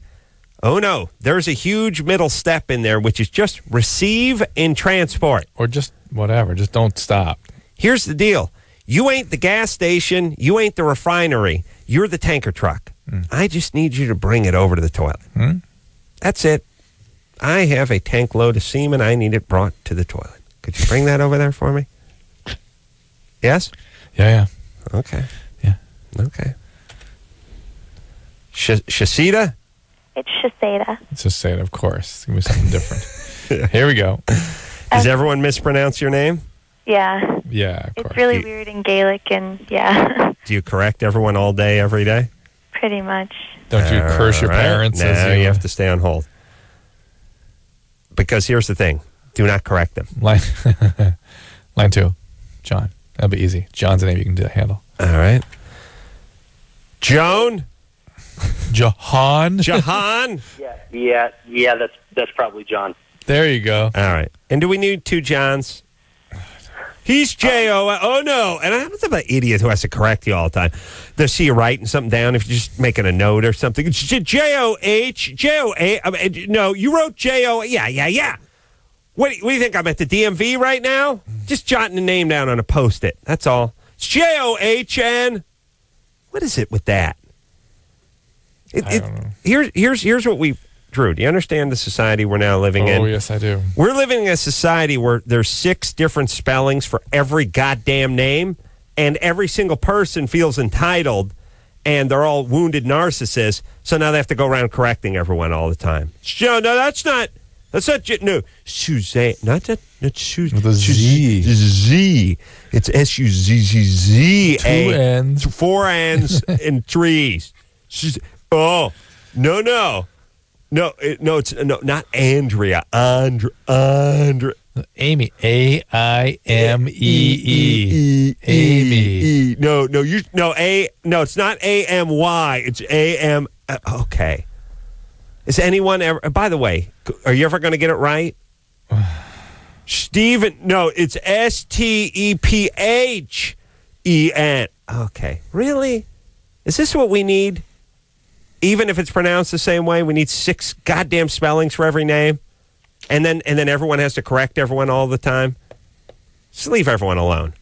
Oh, no. There's a huge middle step in there, which is just receive and transport. Or just whatever. Just don't stop. Here's the deal. You ain't the gas station. You ain't the refinery. You're the tanker truck. I just need you to bring it over to the toilet. That's it. I have a tank load of semen. I need it brought to the toilet. Could you bring that over there for me? Yes? Yeah. Okay. Yeah. Okay. Shasita? It's Shaseda. Let's just say it, of course. Give me something different. Here we go. Does everyone mispronounce your name? Yeah. Yeah, of course. It's really weird in Gaelic, and yeah. Do you correct everyone all day, every day? Pretty much. Don't you curse your parents? No, you have to stay on hold. Because here's the thing. Do not correct them. Line 2. John. That'll be easy. John's a name you can handle. All right. Joan? Jahan? Jahan? Yeah, that's probably John. There you go. All right. And do we need 2 Johns? He's J-O. Oh, no. And I'm an idiot who has to correct you all the time. They'll see you writing something down if you're just making a note or something. It's J-O-H. J-O-A. No, you wrote J-O. Yeah. What do you think? I'm at the DMV right now? Just jotting a name down on a Post-it. That's all. It's J-O-H-N. What is it with that? I don't know. Here's what we... Drew, do you understand the society we're now living in? Oh, yes, I do. We're living in a society where there's 6 different spellings for every goddamn name, and every single person feels entitled, and they're all wounded narcissists, so now they have to go around correcting everyone all the time. No, that's not, no, Suzanne, not that, that's Suzanne. With a Z. Z. It's S-U-Z-Z-Z. 2 N's. 4 N's and 3's. Oh, no. No, it's not Andrea. Andrea. Amy. A-I-M-E-E. Amy. No, it's not A-M-Y. It's A-M. Okay. Is anyone ever, by the way, are you ever going to get it right? Stephen, no, it's S-T-E-P-H-E-N. Okay. Really? Is this what we need? Even if it's pronounced the same way, we need 6 goddamn spellings for every name, and then everyone has to correct everyone all the time. Just leave everyone alone.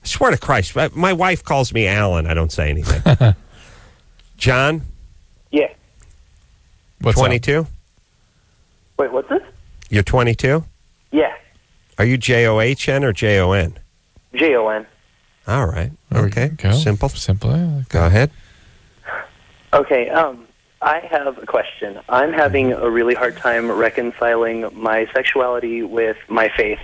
I swear to Christ, my wife calls me Alan. I don't say anything. John? Yeah. What's 22? Wait, what's this? You're 22? Yeah. Are you J-O-H-N or J-O-N? J-O-N. All right. Okay. Go. Simple. Yeah. Go ahead. Okay, I have a question. I'm having a really hard time reconciling my sexuality with my faith,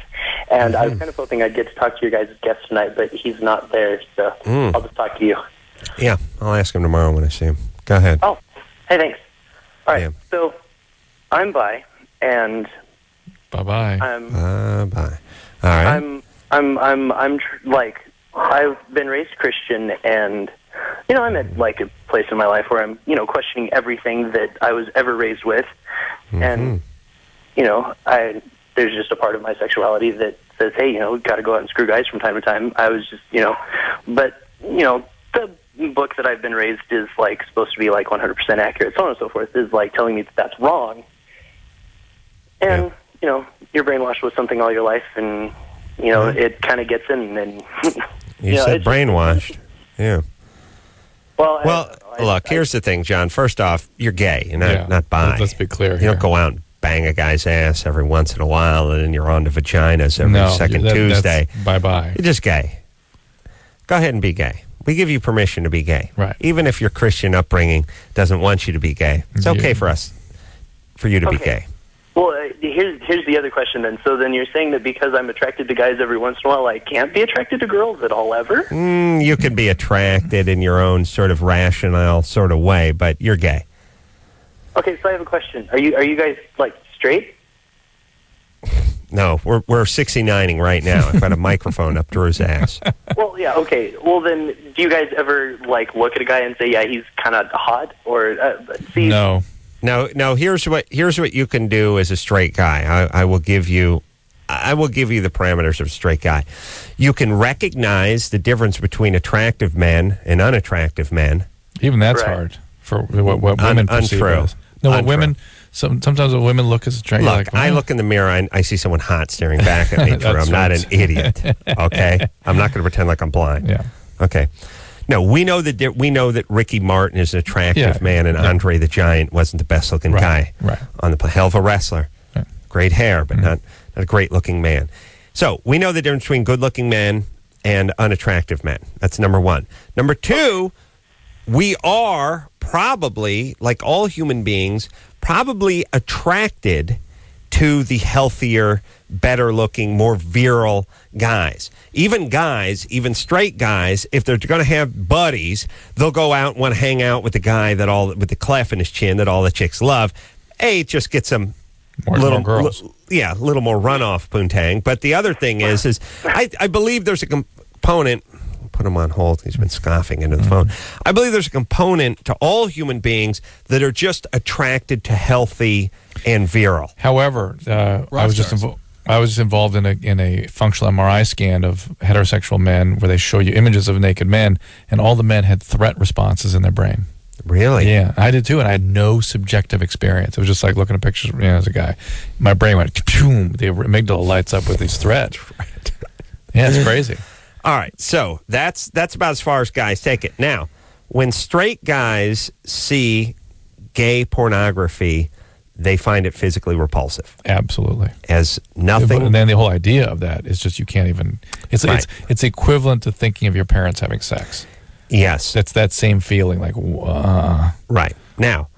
and I was kind of hoping I'd get to talk to your guys' guest tonight, but he's not there, so I'll just talk to you. Yeah, I'll ask him tomorrow when I see him. Go ahead. Oh, hey, thanks. All right, so I'm bi, and bye-bye. Bye-bye. All right. Like, I've been raised Christian, and I'm at like a place in my life where I'm, questioning everything that I was ever raised with, and there's just a part of my sexuality that says, hey, we've got to go out and screw guys from time to time. I was just, but the book that I've been raised is like supposed to be like 100% accurate, so on and so forth, is like telling me that that's wrong, and you're brainwashed with something all your life, and it kind of gets in, and you said brainwashed. Yeah. Well, look, here's the thing, John. First off, you're gay. You're not bi. Let's be clear. You don't go out and bang a guy's ass every once in a while, and then you're on to vaginas every second Tuesday. Bye-bye. You're just gay. Go ahead and be gay. We give you permission to be gay. Right. Even if your Christian upbringing doesn't want you to be gay. It's okay for you to be gay. Well, here's the other question then. So then you're saying that because I'm attracted to guys every once in a while, I can't be attracted to girls at all ever? You can be attracted in your own sort of rational sort of way, but you're gay. Okay, so I have a question. Are you guys like straight? No, we're 69ing right now. I've got a microphone up Drew's ass. Well, yeah, okay. Well, then, do you guys ever like look at a guy and say, yeah, he's kind of hot? Or see? No. No. Here's what you can do as a straight guy. I will give you the parameters of a straight guy. You can recognize the difference between attractive men and unattractive men. Even that's hard for what women perceive as. No, what women. Sometimes when women look as attractive. Look, I look in the mirror and I see someone hot staring back at me. Drew. I'm not an idiot. Okay, I'm not going to pretend like I'm blind. Yeah. Okay. No, we know that Ricky Martin is an attractive man, and Andre the Giant wasn't the best looking guy on the hell of a wrestler. Great hair, but not a great looking man. So we know the difference between good looking men and unattractive men. That's number one. Number two, we are probably, like all human beings, probably attracted to the healthier, better looking, more virile guys. Even straight guys, if they're going to have buddies, they'll go out and want to hang out with the guy with the clef in his chin that all the chicks love. It just gets them more girls. A little more runoff poontang. But the other thing is I believe there's a component. Put him on hold. He's been scoffing into the phone. I believe there's a component to all human beings that are just attracted to healthy and virile. However, I was just involved in a functional MRI scan of heterosexual men where they show you images of naked men, and all the men had threat responses in their brain. Really? Yeah, I did too, and I had no subjective experience. It was just like looking at pictures as a guy. My brain went, boom, the amygdala lights up with these threats. Yeah, it's crazy. All right, so that's about as far as guys take it. Now, when straight guys see gay pornography, they find it physically repulsive. Absolutely. As nothing. And then the whole idea of that is just you can't even. It's equivalent to thinking of your parents having sex. Yes. That's that same feeling, like. Right. Now,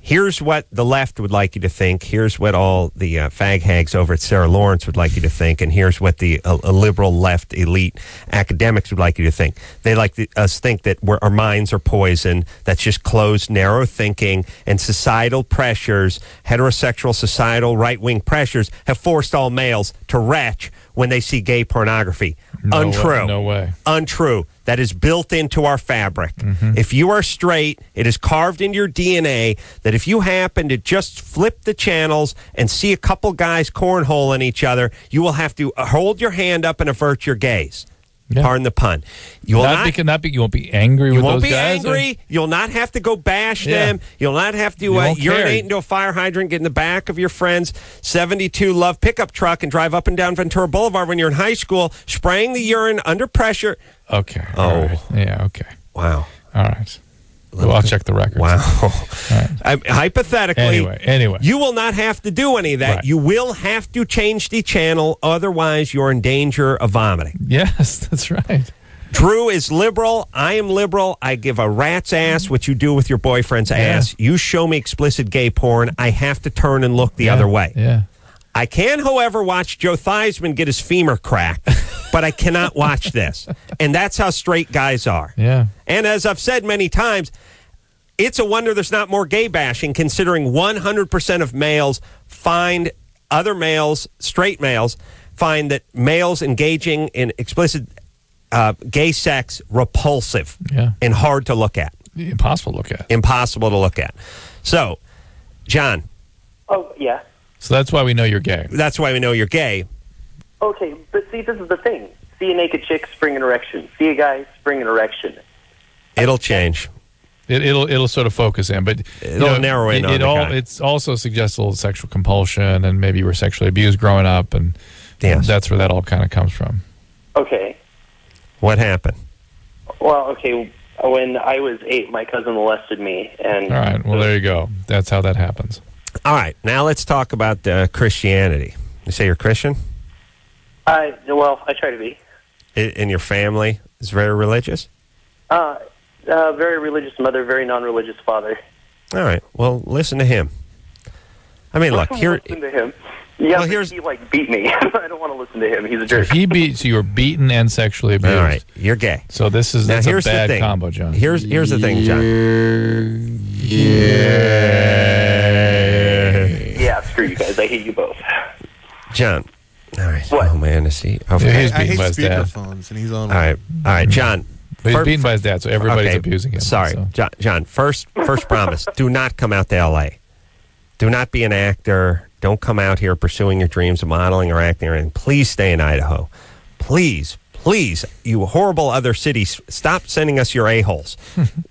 here's what the left would like you to think. Here's what all the fag hags over at Sarah Lawrence would like you to think. And here's what the liberal left elite academics would like you to think. They like us think that our minds are poisoned. That's just closed, narrow thinking. And societal pressures, heterosexual societal right-wing pressures, have forced all males to retch when they see gay pornography. Untrue. No way. Untrue. That is built into our fabric. If you are straight, it is carved into your DNA that if you happen to just flip the channels and see a couple guys cornholing each other, you will have to hold your hand up and avert your gaze. Yeah. Pardon the pun. You will you won't be angry with those guys. You won't be angry. You'll not have to go bash them. You'll not have to urinate into a fire hydrant, get in the back of your friend's 72 Love pickup truck and drive up and down Ventura Boulevard when you're in high school, spraying the urine under pressure. Okay. Oh. Right. Yeah, okay. Wow. All right. Well, I'll check the records. Wow. Right. Hypothetically, anyway, you will not have to do any of that. Right. You will have to change the channel. Otherwise, you're in danger of vomiting. Yes, that's right. Drew is liberal. I am liberal. I give a rat's ass what you do with your boyfriend's ass. You show me explicit gay porn, I have to turn and look the other way. Yeah. I can, however, watch Joe Theismann get his femur cracked, but I cannot watch this. And that's how straight guys are. Yeah. And as I've said many times, it's a wonder there's not more gay bashing, considering 100% of males find other males, straight males, find that males engaging in explicit gay sex repulsive and hard to look at. Impossible to look at. Impossible to look at. So, John. Oh, yeah. So that's why we know you're gay. That's why we know you're gay. Okay, but see, this is the thing. See a naked chick, spring an erection. See a guy, spring an erection. It'll change. It'll sort of focus in, but it'll narrow in on the guy. It also suggests a little sexual compulsion, and maybe you were sexually abused growing up, and that's where that all kind of comes from. Okay. What happened? Well, okay, when I was 8, my cousin molested me, and all right. Well, there you go. That's how that happens. All right, now let's talk about Christianity. You say you're Christian? Well, I try to be. In your family is very religious? Very religious mother, very non-religious father. All right, well, listen to him. I mean, look, here... Listen to him. Yeah, well, he, beat me. I don't want to listen to him. He's a jerk. So you were beaten and sexually abused. All right, you're gay. So that's a bad combo, John. Here's the thing, John. Yeah, screw you guys. I hate you both. John. All right. What? Oh, man, is he... Okay. Yeah, he's beaten by his dad. And he's on. All right, John. But he's beaten by his dad, so everybody's abusing him. Sorry, so. John, first promise. Do not come out to L.A. Do not be an actor. Don't come out here pursuing your dreams of modeling or acting or anything. Please stay in Idaho. Please, you horrible other cities, stop sending us your a-holes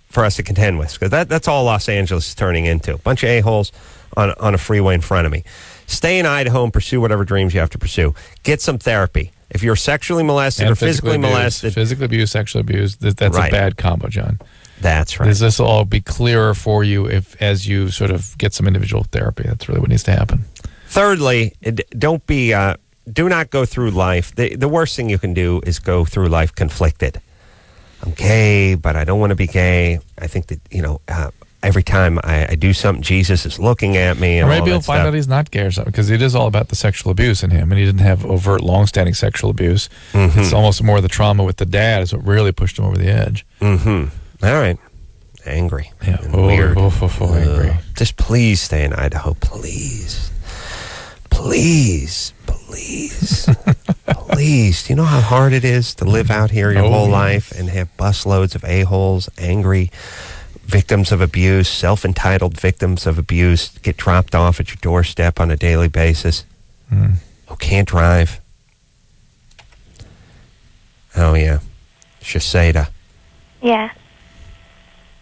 for us to contend with. Because that's all Los Angeles is turning into. A bunch of a-holes on a freeway in front of me. Stay in Idaho and pursue whatever dreams you have to pursue. Get some therapy. If you're sexually molested or physically molested. Physically abused, sexually abused, that's a bad combo, John. That's right. This will all be clearer for you as you sort of get some individual therapy. That's really what needs to happen. Thirdly, don't be do not go through life. The worst thing you can do is go through life conflicted. I'm gay, but I don't want to be gay. I think that, every time I do something, Jesus is looking at me. And or maybe he'll find out he's not gay or something, because it is all about the sexual abuse in him, and he didn't have overt, long-standing sexual abuse. Mm-hmm. It's almost more the trauma with the dad is what really pushed him over the edge. Mm-hmm. All right. Angry. Yeah. Weird. Angry. Just please stay in Idaho. Please. Please. Please. Please. Do you know how hard it is to live out here your whole life and have busloads of a-holes, angry victims of abuse, self-entitled victims of abuse get dropped off at your doorstep on a daily basis, who can't drive? Oh, yeah. Shiseda. Yeah.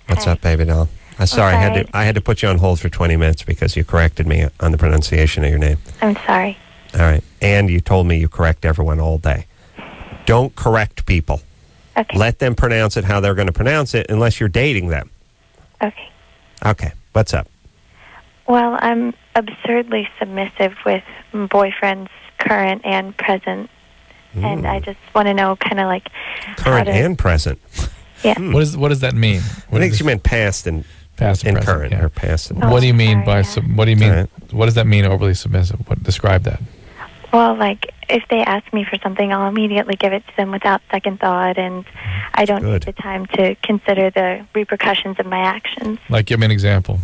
What's up, baby doll? Sorry, I had to put you on hold for 20 minutes because you corrected me on the pronunciation of your name. I'm sorry. All right. And you told me you correct everyone all day. Don't correct people. Okay. Let them pronounce it how they're going to pronounce it unless you're dating them. Okay. Okay. What's up? Well, I'm absurdly submissive with boyfriends, current and present. And I just want to know kind of like... Current and present? Yeah. What does that mean? I think you meant past and present, current, yeah. or past and What do you mean by... What do you mean? Right. What does that mean, overly submissive? Describe that. Well, like, if they ask me for something, I'll immediately give it to them without second thought, and I don't take the time to consider the repercussions of my actions. Like, give me an example.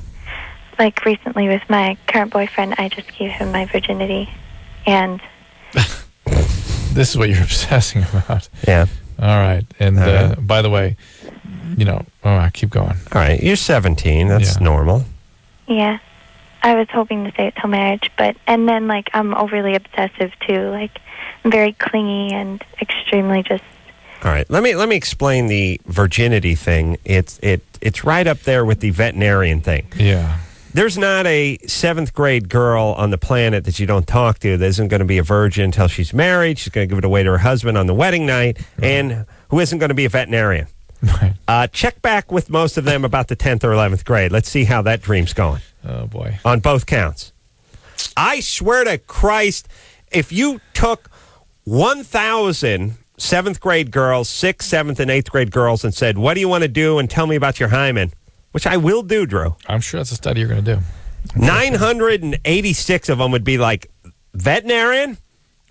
Like, recently with my current boyfriend, I just gave him my virginity, and... This is what you're obsessing about. Yeah. All right. And by the way, all right, keep going. All right. You're 17. That's normal. Yeah. I was hoping to stay it till marriage, and then, like, I'm overly obsessive, too. Like, I'm very clingy and extremely just... All right. Let me explain the virginity thing. It's right up there with the veterinarian thing. Yeah. There's not a 7th grade girl on the planet that you don't talk to that isn't going to be a virgin until she's married. She's going to give it away to her husband on the wedding night, and who isn't going to be a veterinarian. Right. Check back with most of them about the 10th or 11th grade. Let's see how that dream's going. Oh, boy. On both counts. I swear to Christ, if you took 1,000 7th grade girls, 6th, 7th, and 8th grade girls and said, what do you want to do, and tell me about your hymen, which I will do, Drew. I'm sure that's a study you're going to do. 986 of them would be like, veterinarian?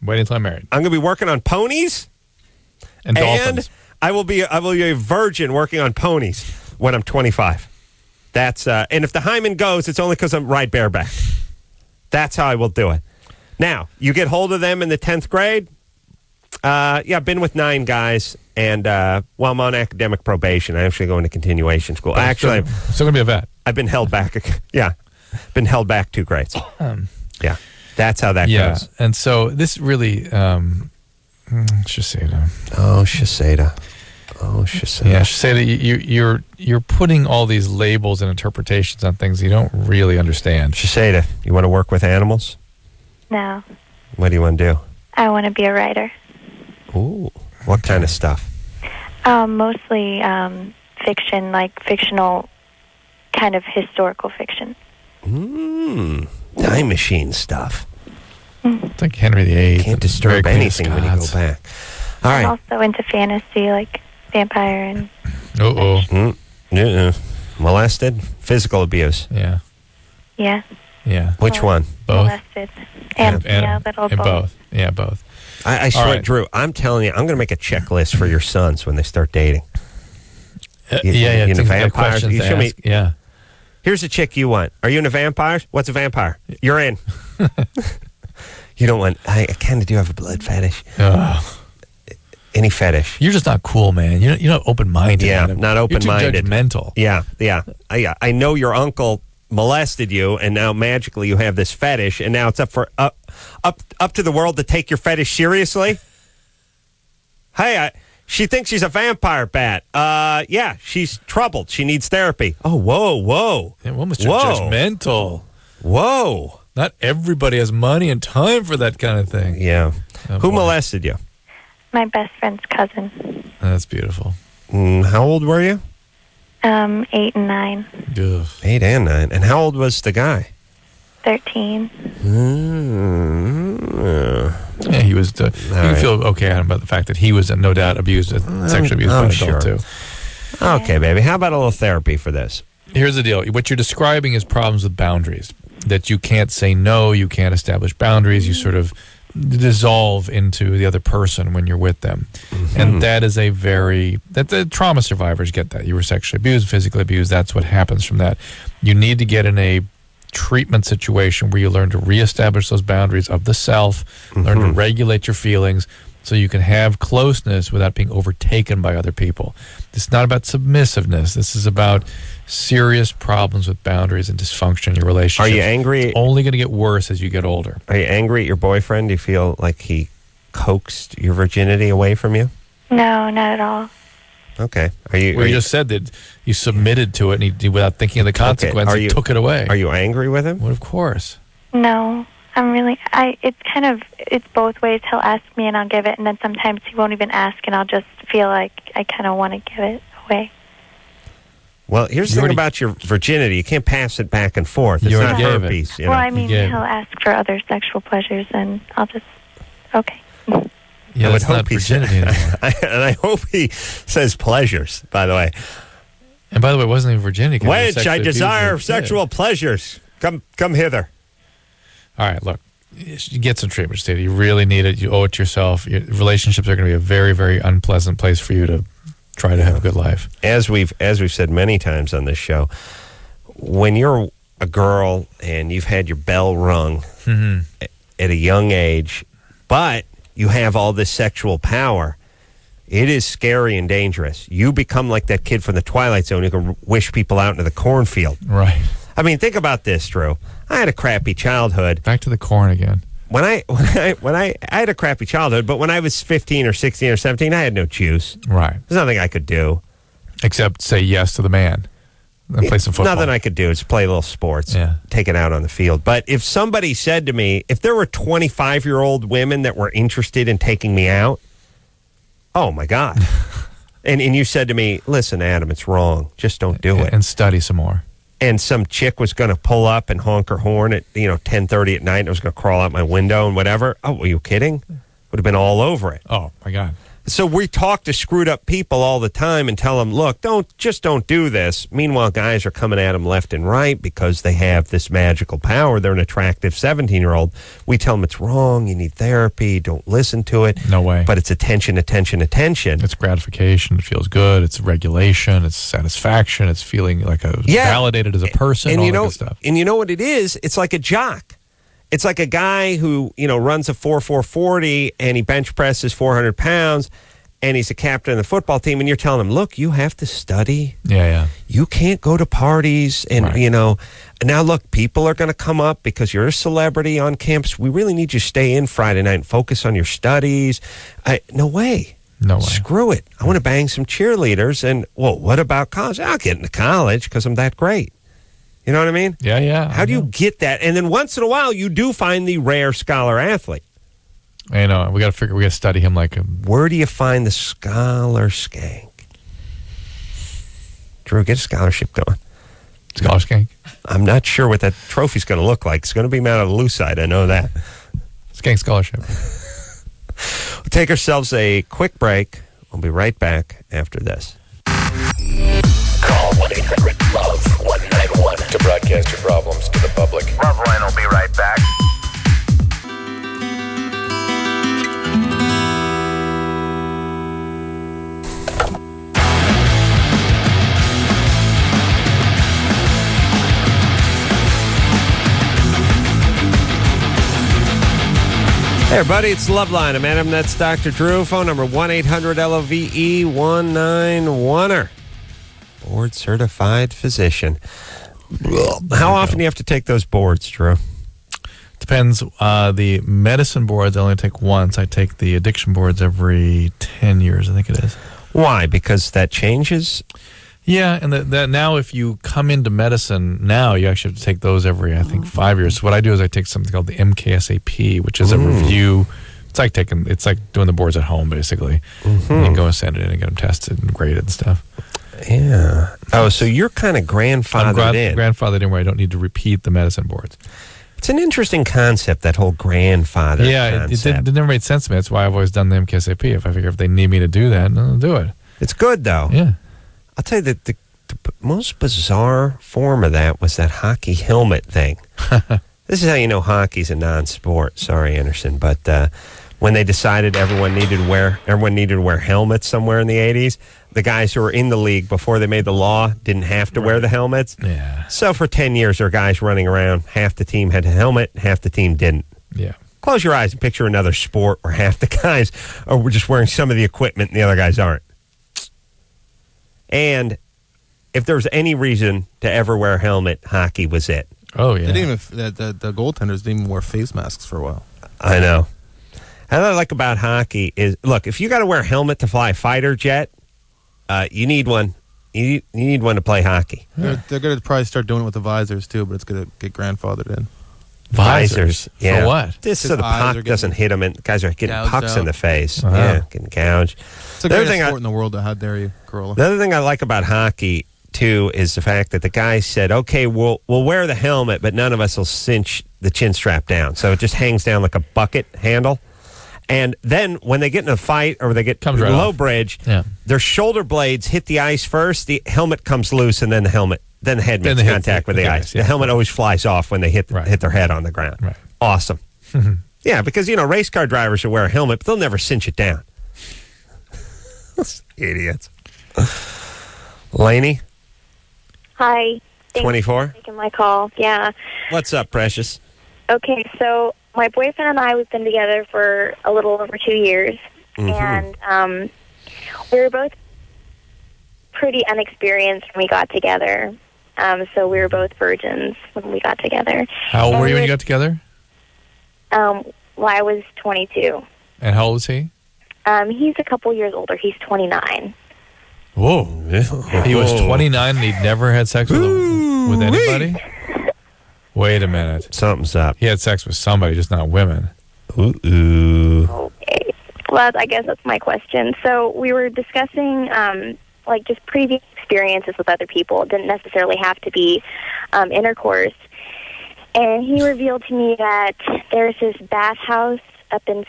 Wait until I'm married. I'm going to be working on ponies? And dolphins. And I will be a virgin working on ponies when I'm 25. That's and if the hymen goes, it's only because I'm ride bareback. That's how I will do it. Now, you get hold of them in the 10th grade. I've been with 9 guys, and while I'm on academic probation, I actually go into continuation school. Actually, I'm still going to be a vet. I've been held back. Been held back 2 grades. Yeah, that's how that goes. And so this really, Shiseda. Oh, Shiseda. Oh, Shiseda. Yeah, Shiseda, you're putting all these labels and interpretations on things you don't really understand. Shiseda, you want to work with animals? No. What do you want to do? I want to be a writer. Ooh, what kind of stuff? Mostly fiction, like fictional, kind of historical fiction. Time machine stuff. It's like Henry VIII. Can't disturb anything when you go back. All right. I'm also into fantasy, like vampire and... Molested? Physical abuse? Yeah. Yeah. Yeah. Which one? Both? Molested. And both. Yeah, both. I swear, Drew, I'm telling you, I'm going to make a checklist for your sons when they start dating. You know, vampires. You show me. Yeah. Here's a chick you want. Are you into vampires? What's a vampire? You're in. You don't want... I kind of do have a blood fetish. Any fetish. You're just not cool, man. You're not open-minded. Yeah, not open-minded. You're too judgmental. Yeah. I know your uncle molested you, and now magically you have this fetish, and now it's up to the world to take your fetish seriously. Hey, she thinks she's a vampire bat. Yeah, she's troubled. She needs therapy. Oh, whoa. Yeah, well, Mr. Judgmental. Whoa. Not everybody has money and time for that kind of thing. Yeah. Who molested you? My best friend's cousin. That's beautiful. How old were you? 8 and 9. Ugh. 8 and 9. And how old was the guy? 13. Yeah, abused. You can feel okay, Adam, about the fact that he was no doubt abused, sexually abused by an adult too. Okay, baby. How about a little therapy for this? Here's the deal. What you're describing is problems with boundaries. That you can't say no, you can't establish boundaries, you sort of dissolve into the other person when you're with them. And that is that the trauma survivors get that. You were sexually abused, physically abused, that's what happens from that. You need to get in a treatment situation where you learn to reestablish those boundaries of the self, learn to regulate your feelings so you can have closeness without being overtaken by other people. It's not about submissiveness. This is about serious problems with boundaries and dysfunction in your relationship. Are you angry? It's only going to get worse as you get older. Are you angry at your boyfriend? Do you feel like he coaxed your virginity away from you? No, not at all. Okay. You just said that you submitted to it and without thinking of the consequences, he took it away. Are you angry with him? Well, of course. No. It's both ways. He'll ask me and I'll give it, and then sometimes he won't even ask and I'll just feel like I kind of want to give it away. Well, here's the thing about your virginity. You can't pass it back and forth. It's not herpes. Well, I mean, he'll ask for other sexual pleasures and I'll just, okay. Yeah, that's not virginity anymore. And I hope he says pleasures, by the way. And by the way, it wasn't even virginity. Which I desire sexual pleasures. Come hither. All right, look. You get some treatment, Steve. You really need it. You owe it to yourself. Your relationships are going to be a very, very unpleasant place for you to try to have a good life. As we've said many times on this show, when you're a girl and you've had your bell rung at a young age, but you have all this sexual power, it is scary and dangerous. You become like that kid from the Twilight Zone who can wish people out into the cornfield. Right. I mean, think about this, Drew. I had a crappy childhood. Back to the corn again. When I had a crappy childhood, but when I was 15 or 16 or 17, I had no juice. Right. There's nothing I could do. Except say yes to the man and play some football. Nothing I could do. Just play little sports. Yeah. Take it out on the field. But if somebody said to me, if there were 25-year-old women that were interested in taking me out, oh, my God. and you said to me, listen, Adam, it's wrong. Just don't do it. And study some more. And some chick was going to pull up and honk her horn at 10:30 at night and I was going to crawl out my window and whatever. Oh, were you kidding? Would have been all over it. Oh, my God. So we talk to screwed up people all the time and tell them, look, don't do this. Meanwhile, guys are coming at them left and right because they have this magical power. They're an attractive 17-year-old. We tell them it's wrong. You need therapy. Don't listen to it. No way. But it's attention. It's gratification. It feels good. It's regulation. It's satisfaction. It's feeling like validated as a person. And all that good stuff. And you know what it is? It's like a jock. It's like a guy who, runs a 4.40 and he bench presses 400 pounds and he's a captain of the football team and you're telling him, look, you have to study. Yeah. You can't go to parties and, now look, people are going to come up because you're a celebrity on campus. We really need you to stay in Friday night and focus on your studies. No way. No way. Screw it. I want to bang some cheerleaders and, well, what about college? I'll get into college because I'm that great. You know what I mean? Yeah. How do you get that? And then once in a while, you do find the rare scholar athlete. I know. We got to study him like him. Where do you find the scholar skank? Drew, get a scholarship going. Scholar skank? I'm not sure what that trophy's going to look like. It's going to be made out of lucite. I know that. Skank scholarship. We'll take ourselves a quick break. We'll be right back after this. Call 1-800-LOVE-191 to broadcast your problems to the public. LoveLine will be right back. Hey, everybody, it's LoveLine. I'm Adam. That's Dr. Drew. Phone number 1-800-LOVE-191er. Board-certified physician. How often do you have to take those boards, Drew? Depends. The medicine boards I only take once. I take the addiction boards every 10 years, I think it is. Why? Because that changes? Yeah, and that now if you come into medicine now, you actually have to take those every, I think, 5 years. So what I do is I take something called the MKSAP, which is a review. It's like doing the boards at home, basically. And you go and send it in and get them tested and graded and stuff. Yeah. Oh, so you're kind of grandfathered in. Grandfathered in where I don't need to repeat the medicine boards. It's an interesting concept, that whole grandfather concept. It never made sense to me. That's why I've always done the MKSAP. If I figure if they need me to do that, I'll do it. It's good, though. Yeah. I'll tell you that the most bizarre form of that was that hockey helmet thing. This is how you know hockey's a non-sport. Sorry, Anderson. But when they decided everyone needed to wear helmets somewhere in the 80s, the guys who were in the league before they made the law didn't have to wear the helmets. Yeah. So for 10 years, there were guys running around. Half the team had a helmet, half the team didn't. Yeah. Close your eyes and picture another sport where half the guys are just wearing some of the equipment and the other guys aren't. And if there was any reason to ever wear a helmet, hockey was it. Oh, yeah. They didn't even, the goaltenders didn't even wear face masks for a while. I know. And what I like about hockey is, look, if you got to wear a helmet to fly a fighter jet, you need one. You need one to play hockey. They're going to probably start doing it with the visors, too, but it's going to get grandfathered in. Visors? Yeah. For what? Just so the puck doesn't hit them, and guys are getting pucks in the face. Uh-huh. Yeah, getting gouged. It's the greatest sport in the world. How dare you, Carolla? The other thing I like about hockey, too, is the fact that the guy said, okay, we'll wear the helmet, but none of us will cinch the chin strap down. So it just hangs down like a bucket handle. And then when they get in a fight or they get low bridge, their shoulder blades hit the ice first, the helmet comes loose, and then the head makes contact with the ice. The helmet always flies off when they hit their head on the ground. Right. Awesome. Yeah, because, race car drivers will wear a helmet, but they'll never cinch it down. Idiots. Lainey? Hi. Thanks 24? for taking my call. Yeah. What's up, precious? Okay, so my boyfriend and I, we've been together for a little over 2 years. Mm-hmm. And we were both pretty unexperienced when we got together. So we were both virgins when we got together. How old were you when you got together? Well, I was 22. And how old is he? He's a couple years older. He's 29. Whoa. He was 29 and he'd never had sex with anybody? Wait a minute. Something's up. He had sex with somebody, just not women. Ooh. Okay. Well, I guess that's my question. So we were discussing, just previous experiences with other people. It didn't necessarily have to be intercourse. And he revealed to me that there's this bathhouse up in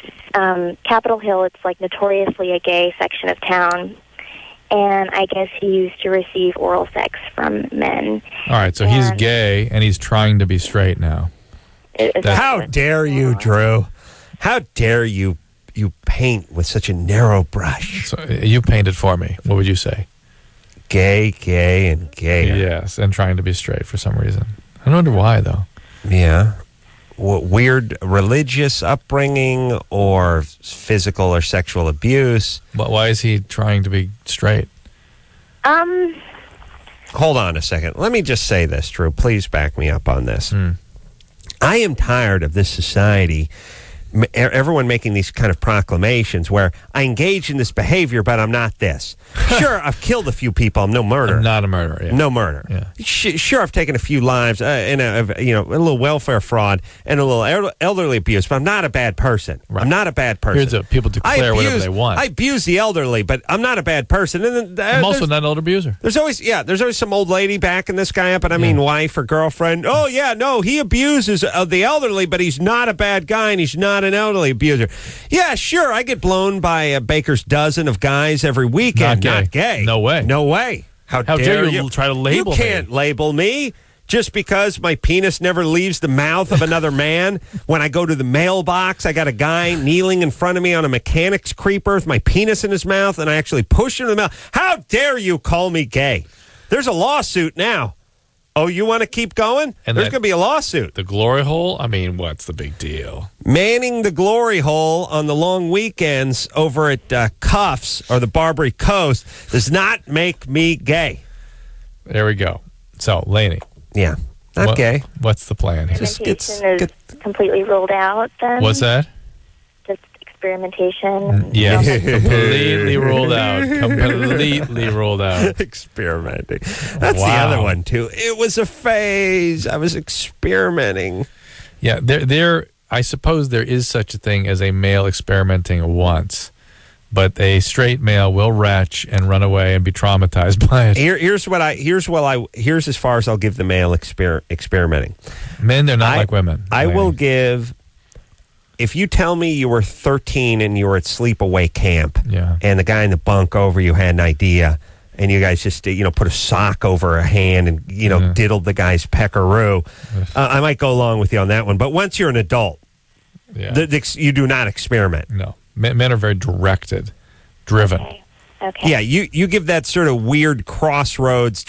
Capitol Hill. It's like notoriously a gay section of town. And I guess he used to receive oral sex from men. All right, so he's gay, and he's trying to be straight now. How dare you, Drew? How dare you paint with such a narrow brush? So you painted for me. What would you say? Gay, and gay. Yes, and trying to be straight for some reason. I wonder why, though. Yeah. Weird religious upbringing or physical or sexual abuse. But why is he trying to be straight? Hold on a second. Let me just say this, Drew. Please back me up on this. I am tired of this society, everyone making these kind of proclamations where I engage in this behavior, but I'm not this. Sure, I've killed a few people. I'm no murderer. I'm not a murderer. Yeah. No murder. Yeah. Sure, I've taken a few lives and a little welfare fraud and a little elderly abuse, but I'm not a bad person. Right. I'm not a bad person. Here's people declare whatever they want. I abuse the elderly, but I'm not a bad person. And then, I'm also not an older abuser. There's always some old lady backing this guy up, and I mean wife or girlfriend. Oh yeah, no, he abuses the elderly, but he's not a bad guy and he's not an elderly abuser. Yeah, sure, I get blown by a baker's dozen of guys every weekend. Not gay. No way. No way. How dare you try to label me? You can't label me just because my penis never leaves the mouth of another man. When I go to the mailbox, I got a guy kneeling in front of me on a mechanic's creeper with my penis in his mouth, and I actually push him in the mouth. How dare you call me gay? There's a lawsuit now. Oh, you want to keep going? And there's going to be a lawsuit. The glory hole? I mean, what's the big deal? Manning the glory hole on the long weekends over at Cuffs or the Barbary Coast does not make me gay. There we go. So, Lainey. Yeah, not gay. What's the plan? Experimentation is completely ruled out, then? What's that? Just experimentation. Yeah, completely ruled out. Completely ruled out. Experimenting. That's the other one, too. It was a phase. I was experimenting. Yeah, I suppose there is such a thing as a male experimenting once. but a straight male will retch and run away and be traumatized by it. Here's as far as I'll give the male experimenting. Men, they're not like women. I will give. If you tell me you were 13 and you were at sleepaway camp, and the guy in the bunk over you had an idea, and you guys just put a sock over a hand and diddled the guy's peckaroo, I might go along with you on that one. But once you're an adult, you do not experiment. No, men are very directed, driven. Okay. Yeah, you give that sort of weird crossroads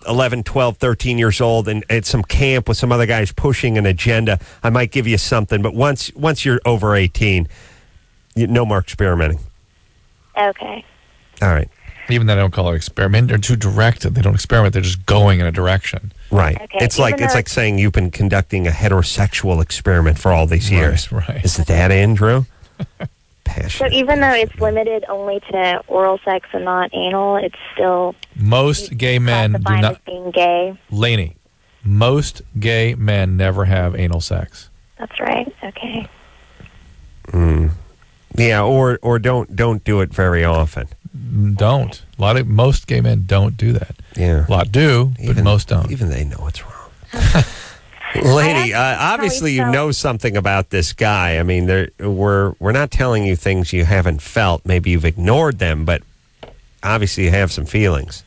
11, 12, 13 years old and at some camp with some other guys pushing an agenda, I might give you something. But once you're over 18, no more experimenting. Okay. All right. Even though I don't call it experiment, they're too directed. They don't experiment. They're just going in a direction. Right. Okay. It's like saying you've been conducting a heterosexual experiment for all these years. Right. Is that in, Drew? So even though it's limited only to oral sex and not anal, it's still most gay men do classified not. as being gay. Lainey, most gay men never have anal sex. That's right. Okay. Yeah, or don't do it very often. Don't. Most gay men don't do that. Yeah. A lot do, but most don't. Even they know it's wrong. Lady, obviously you know something about this guy. I mean, we're not telling you things you haven't felt. Maybe you've ignored them, but obviously you have some feelings.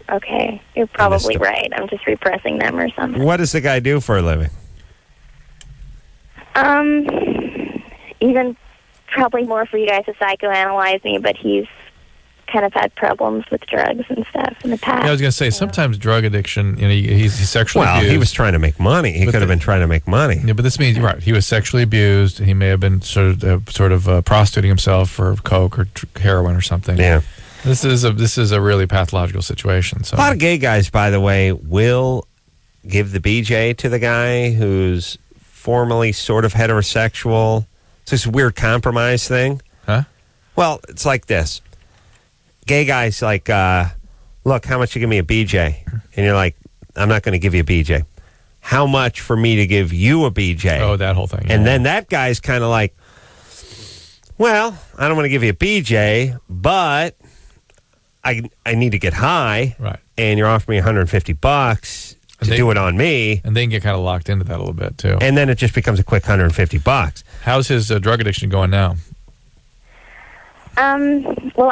Okay. You're probably right. I'm just repressing them or something. What does the guy do for a living? Even probably more for you guys to psychoanalyze me, but he's kind of had problems with drugs and stuff in the past. Yeah, I was going to say, sometimes drug addiction, he's sexually abused. Well, he was trying to make money. He could have been trying to make money. Yeah, but this means, right, he was sexually abused. He may have been sort of prostituting himself for coke or heroin or something. Yeah. This is a really pathological situation. So a lot of gay guys, by the way, will give the BJ to the guy who's formerly sort of heterosexual. It's this weird compromise thing. Huh? Well, it's like this. Gay guy's like, look, how much you give me a BJ? And you're like, I'm not going to give you a BJ. How much for me to give you a BJ? Oh, that whole thing. And then that guy's kind of like, well, I don't want to give you a BJ, but I need to get high. Right. And you're offering me $150 to do it on me. And they can get kind of locked into that a little bit, too. And then it just becomes a quick $150. How's his drug addiction going now? Well,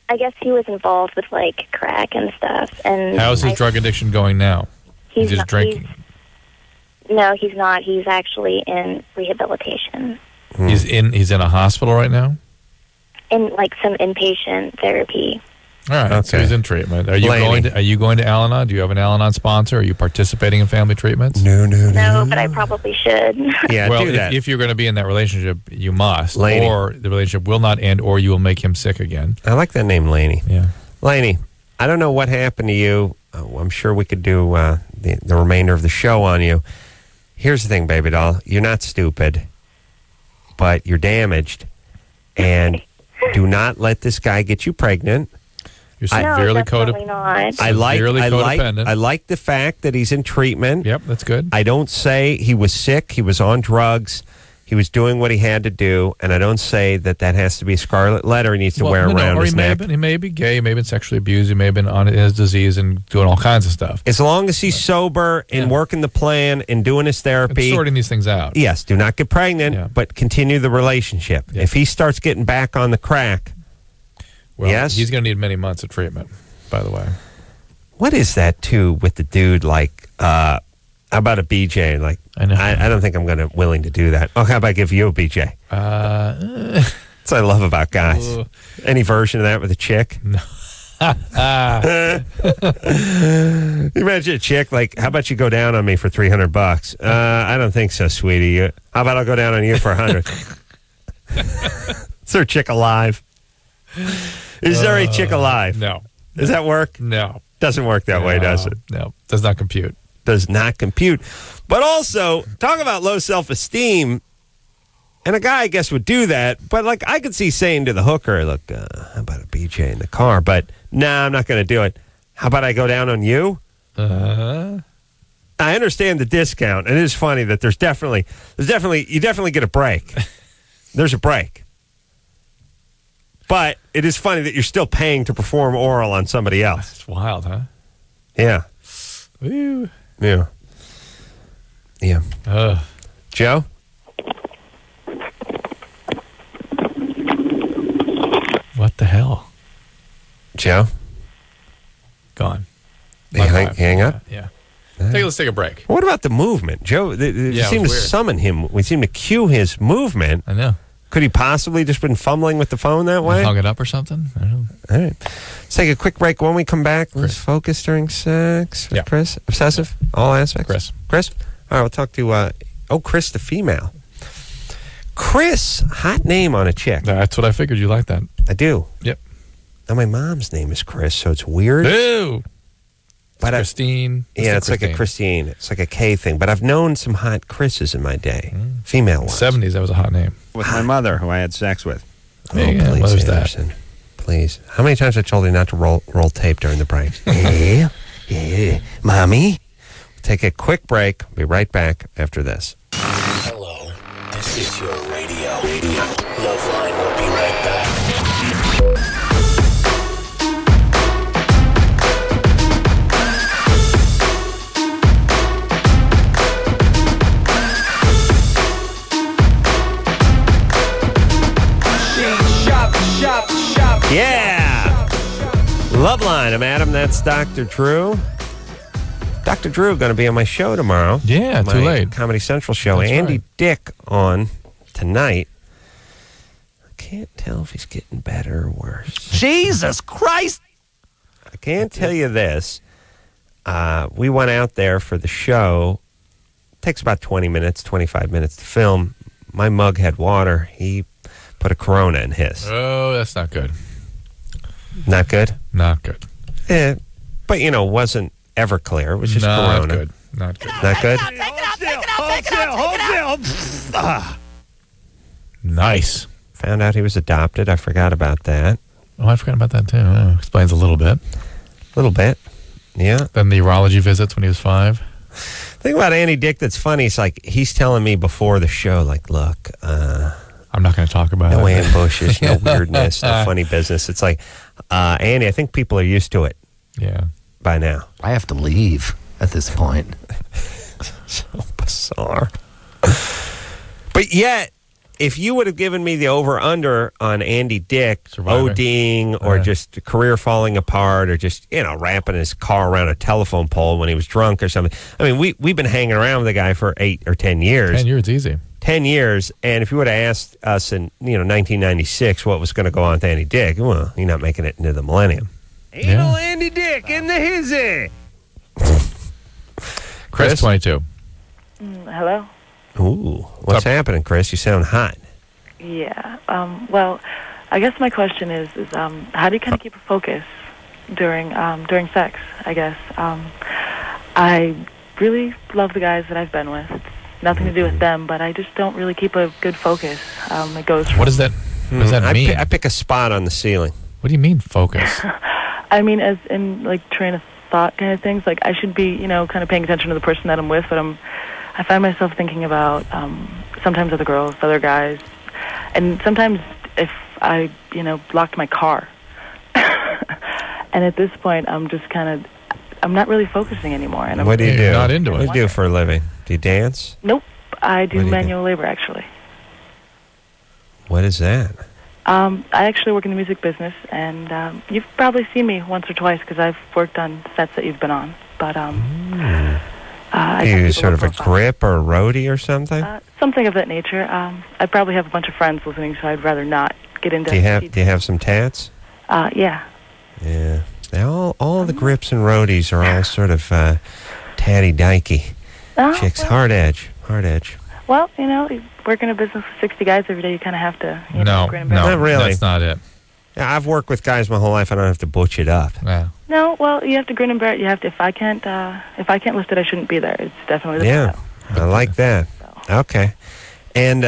I guess he was involved with like crack and stuff. And how's his drug addiction going now? He's just drinking. No, he's not. He's actually in rehabilitation. He's in a hospital right now? In like some inpatient therapy. All right, so he's in treatment. Are you going to Al-Anon? Do you have an Al-Anon sponsor? Are you participating in family treatments? No, but I probably should. Yeah, well, do that. If you're going to be in that relationship, you must. Laney. Or the relationship will not end, or you will make him sick again. I like that name, Laney. Yeah. Laney, I don't know what happened to you. I'm sure we could do the remainder of the show on you. Here's the thing, baby doll. You're not stupid, but you're damaged. And do not let this guy get you pregnant. You're severely definitely not. I like the fact that he's in treatment. Yep, that's good. I don't say he was sick. He was on drugs. He was doing what he had to do, and I don't say that has to be a scarlet letter he needs to wear around his neck. He may be gay. He may have been sexually abused. He may have been on his disease and doing all kinds of stuff. As long as he's sober and working the plan and doing his therapy. And sorting these things out. Yes, do not get pregnant, but continue the relationship. Yeah. If he starts getting back on the crack, well, he's going to need many months of treatment, by the way. What is that, too, with the dude, like, how about a BJ? Like, I know. I don't think I'm willing to do that. Oh, how about I give you a BJ? That's what I love about guys. Any version of that with a chick? No. You imagine a chick, like, how about you go down on me for $300? I don't think so, sweetie. How about I'll go down on you for $100? Is there a chick alive? Is there a chick alive? No. Does that work? No. Doesn't work that way, does it? No. Does not compute. Does not compute. But also, talk about low self-esteem. And a guy, I guess, would do that. But, like, I could see saying to the hooker, look, how about a BJ in the car? But, nah, I'm not going to do it. How about I go down on you? I understand the discount. It is funny that you definitely get a break. There's a break. But it is funny that you're still paying to perform oral on somebody else. It's wild, huh? Yeah. Woo. Yeah. Yeah. Joe? What the hell? Joe? Gone. Hang up? Yeah. Let's take a break. What about the movement? Joe, we seem to summon him. We seem to cue his movement. I know. Could he possibly just been fumbling with the phone that way? Hung it up or something? I don't know. All right. Let's take a quick break. When we come back, let's focus during sex with Chris. Obsessive? All aspects? Chris? All right, we'll talk to, Chris the female. Chris, hot name on a chick. That's what I figured. You like that. I do. Yep. Now, my mom's name is Chris, so it's weird. Ew. But Christine. It's like a Christine. It's like a K thing. But I've known some hot Chris's in my day. Female ones. 70s, that was a hot name. With my mother, who I had sex with. Please, Anderson. Please. How many times I told you not to roll tape during the breaks? Yeah. Mommy? Take a quick break. Be right back after this. Hello. This is your radio. LoveLine will be right back. Yeah! LoveLine. I'm Adam. That's Dr. Drew. Dr. Drew going to be on my show tomorrow. Yeah, too late. Comedy Central show. That's Andy Dick on tonight. I can't tell if he's getting better or worse. Jesus Christ! I can't tell you this. We went out there for the show. It takes about 20 minutes, 25 minutes to film. My mug had water. He put a Corona in his. Oh, that's not good. Not good? Not good. But, wasn't Everclear. It was just not Corona. Good. Not good. Not good? Nice. Found out he was adopted. I forgot about that. Oh, I forgot about that, too. Oh, explains a little bit. A little bit. Yeah. Then the urology visits when he was 5. The thing about Andy Dick that's funny is, he's telling me before the show, look, I'm not going to talk about it. No ambushes, no weirdness, no funny business. It's like, Andy, I think people are used to it. Yeah. By now. I have to leave at this point. So bizarre. But yet, if you would have given me the over-under on Andy Dick ODing or just career falling apart or just, wrapping his car around a telephone pole when he was drunk or something. I mean, we've been hanging around with the guy for 8 or 10 years. 10 years, easy. 10 years, and if you would have asked us in 1996 what was going to go on with Andy Dick, well, you're not making it into the millennium. Anal Andy Dick in the hizzy. Chris, 22. Hello? Ooh, what's happening, Chris? You sound hot. Yeah. Well, I guess my question is how do you kind of keep a focus during sex, I guess? I really love the guys that I've been with. It's nothing to do with them, but I just don't really keep a good focus. It goes from... What does that mean? I pick a spot on the ceiling. What do you mean, focus? I mean, as in, train of thought kind of things. I should be, kind of paying attention to the person that I'm with, but I find myself thinking about sometimes other girls, other guys, and sometimes if I, locked my car. And at this point, I'm just I'm not really focusing anymore. And what do you do? Not into it. What do you do for a living? Do you dance? Nope. I do manual labor, actually. What is that? I actually work in the music business, and you've probably seen me once or twice because I've worked on sets that you've been on. But are you sort of a grip or a roadie or something? Something of that nature. I probably have a bunch of friends listening, so I'd rather not get into. Do you have some tats? Yeah. Yeah. All the grips and roadies are all sort of tatty dykey chicks. Well, hard edge. Well, you work in a business with 60 guys every day. You kind of have to. No, not really. That's not it. Yeah, I've worked with guys my whole life. I don't have to butch it up. Yeah. No, well, you have to grin and bear it. You have to. If I can't lift it, I shouldn't be there. It's definitely the style. I like that. Okay. And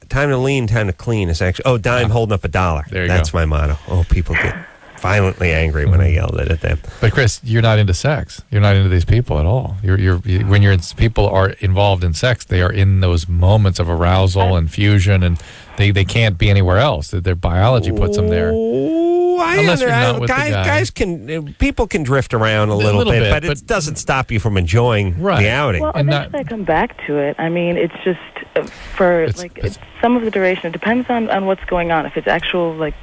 time to lean, time to clean is actually. Oh, dime holding up $1. There you That's go. my motto. Oh, people get violently angry when I yelled at them. But Chris, you're not into sex. You're not into these people at all. When people are involved in sex, they are in those moments of arousal and fusion, and they can't be anywhere else. Their biology puts them there. Unless you're not with the guy. People can drift around a little bit, but it doesn't stop you from enjoying the outing. Well, eventually I come back to it. I mean, it's just some of the duration. It depends on what's going on. If it's actual like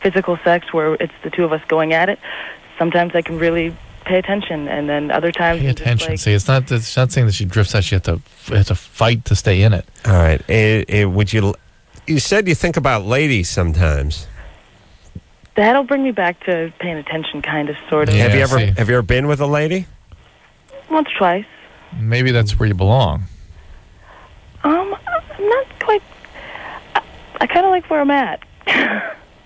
physical sex where it's the two of us going at it, sometimes I can really pay attention, and then other times pay attention. See, it's not saying that she drifts out. She has to fight to stay in it. All right. You said you think about ladies sometimes. That'll bring me back to paying attention, kind of, sort of. Yeah, have you ever been with a lady? Once, twice. Maybe that's where you belong. I'm not quite. I kind of like where I'm at,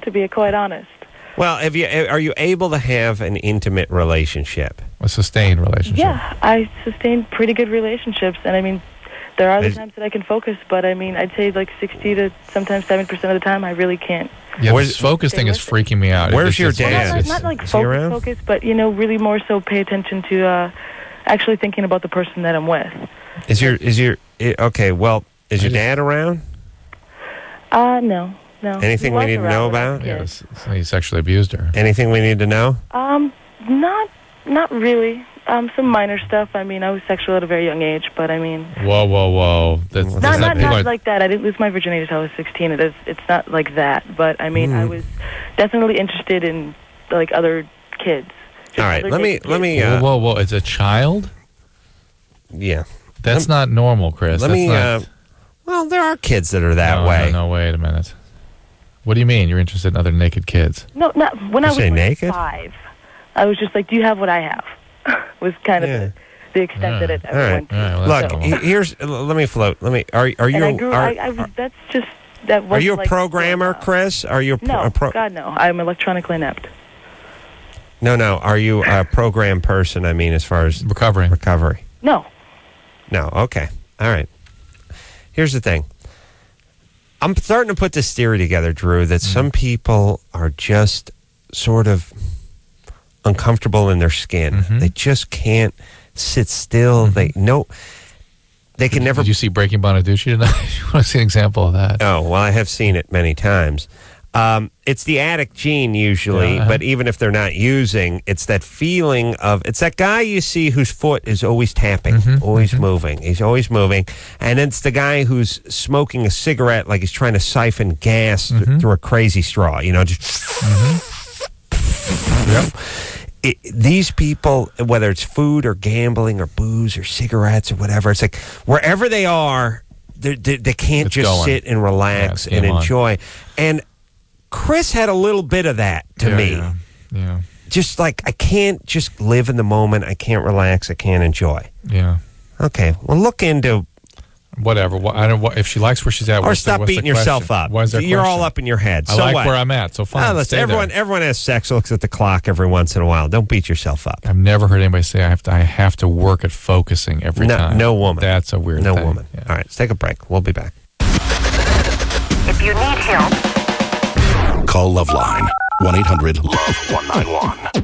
to be quite honest. Well, are you able to have an intimate relationship? A sustained relationship? Yeah, I sustain pretty good relationships, and I mean, there are the times that I can focus, but I mean, I'd say like 60 to sometimes 70% of the time, I really can't. Yeah, this focus thing is freaking me out. Where's your dad? Not like focus, but really more so pay attention to actually thinking about the person that I'm with. Is your dad around? No. Anything we need to know about? Yeah, he sexually abused her. Anything we need to know? Not really. Some minor stuff. I mean, I was sexual at a very young age, but I mean... Whoa. That's not like that. I didn't lose my virginity until I was 16. It's not like that. But, I mean, I was definitely interested in, like, other kids. All right, let me... Whoa. As a child? Yeah. That's not normal, Chris. Well, there are kids that are that way. No, wait a minute. What do you mean? You're interested in other naked kids? No, not when I was naked? 5. I was just like, do you have what I have? Was kind of the extent that it ever went to. Right. Look, let me float. Are you? Are you a programmer, Chris? Are you? God no. I'm electronically inept. No. Are you a program person? I mean, as far as recovery. No. Okay. All right. Here's the thing. I'm starting to put this theory together, Drew, that some people are just sort of uncomfortable in their skin. They just can't sit still. They can never. Did you see Breaking Bonaducci tonight? You want to see an example of that? Oh, well, I have seen it many times. It's the addict gene usually, but even if they're not using, it's that feeling of, it's that guy you see whose foot is always tapping, always moving. He's always moving. And it's the guy who's smoking a cigarette like he's trying to siphon gas through a crazy straw, just... These people, whether it's food or gambling or booze or cigarettes or whatever, it's like wherever they are, they can't just sit and relax and enjoy. And Chris had a little bit of that to me. Yeah. Just like, I can't just live in the moment. I can't relax. I can't enjoy. Yeah. Okay. Well, look into... Whatever. I don't know if she likes where she's at. Or stop beating yourself up. You're all up in your head. I like where I'm at, so fine. Listen, everyone has sex, looks at the clock every once in a while. Don't beat yourself up. I've never heard anybody say I have to work at focusing every time. No woman. That's a weird thing. No woman. Yeah. All right, let's take a break. We'll be back. If you need help, call LoveLine. 1-800-LOVE-191.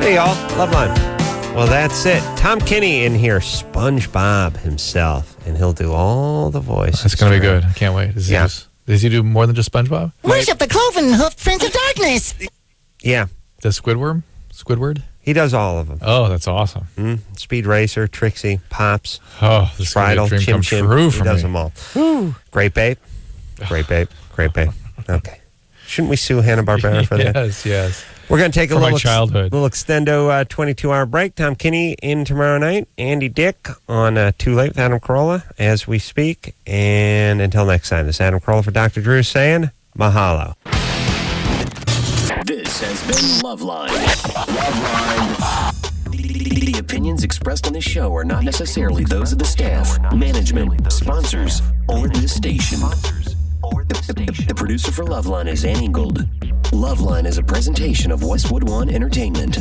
Hey, y'all. LoveLine. Well, that's it. Tom Kinney in here, SpongeBob himself, and he'll do all the voices. It's going to be good. I can't wait. Does he do more than just SpongeBob? Worship the cloven hoof prince of darkness. Yeah. Does Squidward? He does all of them. Oh, that's awesome. Speed Racer, Trixie, Pops, this Bridal, dream Chim come Chim. true He for does me. them all. Great Babe. Great Babe. Okay. Shouldn't we sue Hanna-Barbera for that? Yes. We're going to take a little extendo 22-hour break. Tom Kinney in tomorrow night. Andy Dick on Too Late with Adam Carolla as we speak. And until next time, this is Adam Carolla for Dr. Drew saying mahalo. This has been LoveLine. The opinions expressed on this show are not necessarily those of the staff, management, sponsors, or this station. The The producer for LoveLine is Angled. LoveLine is a presentation of Westwood One Entertainment.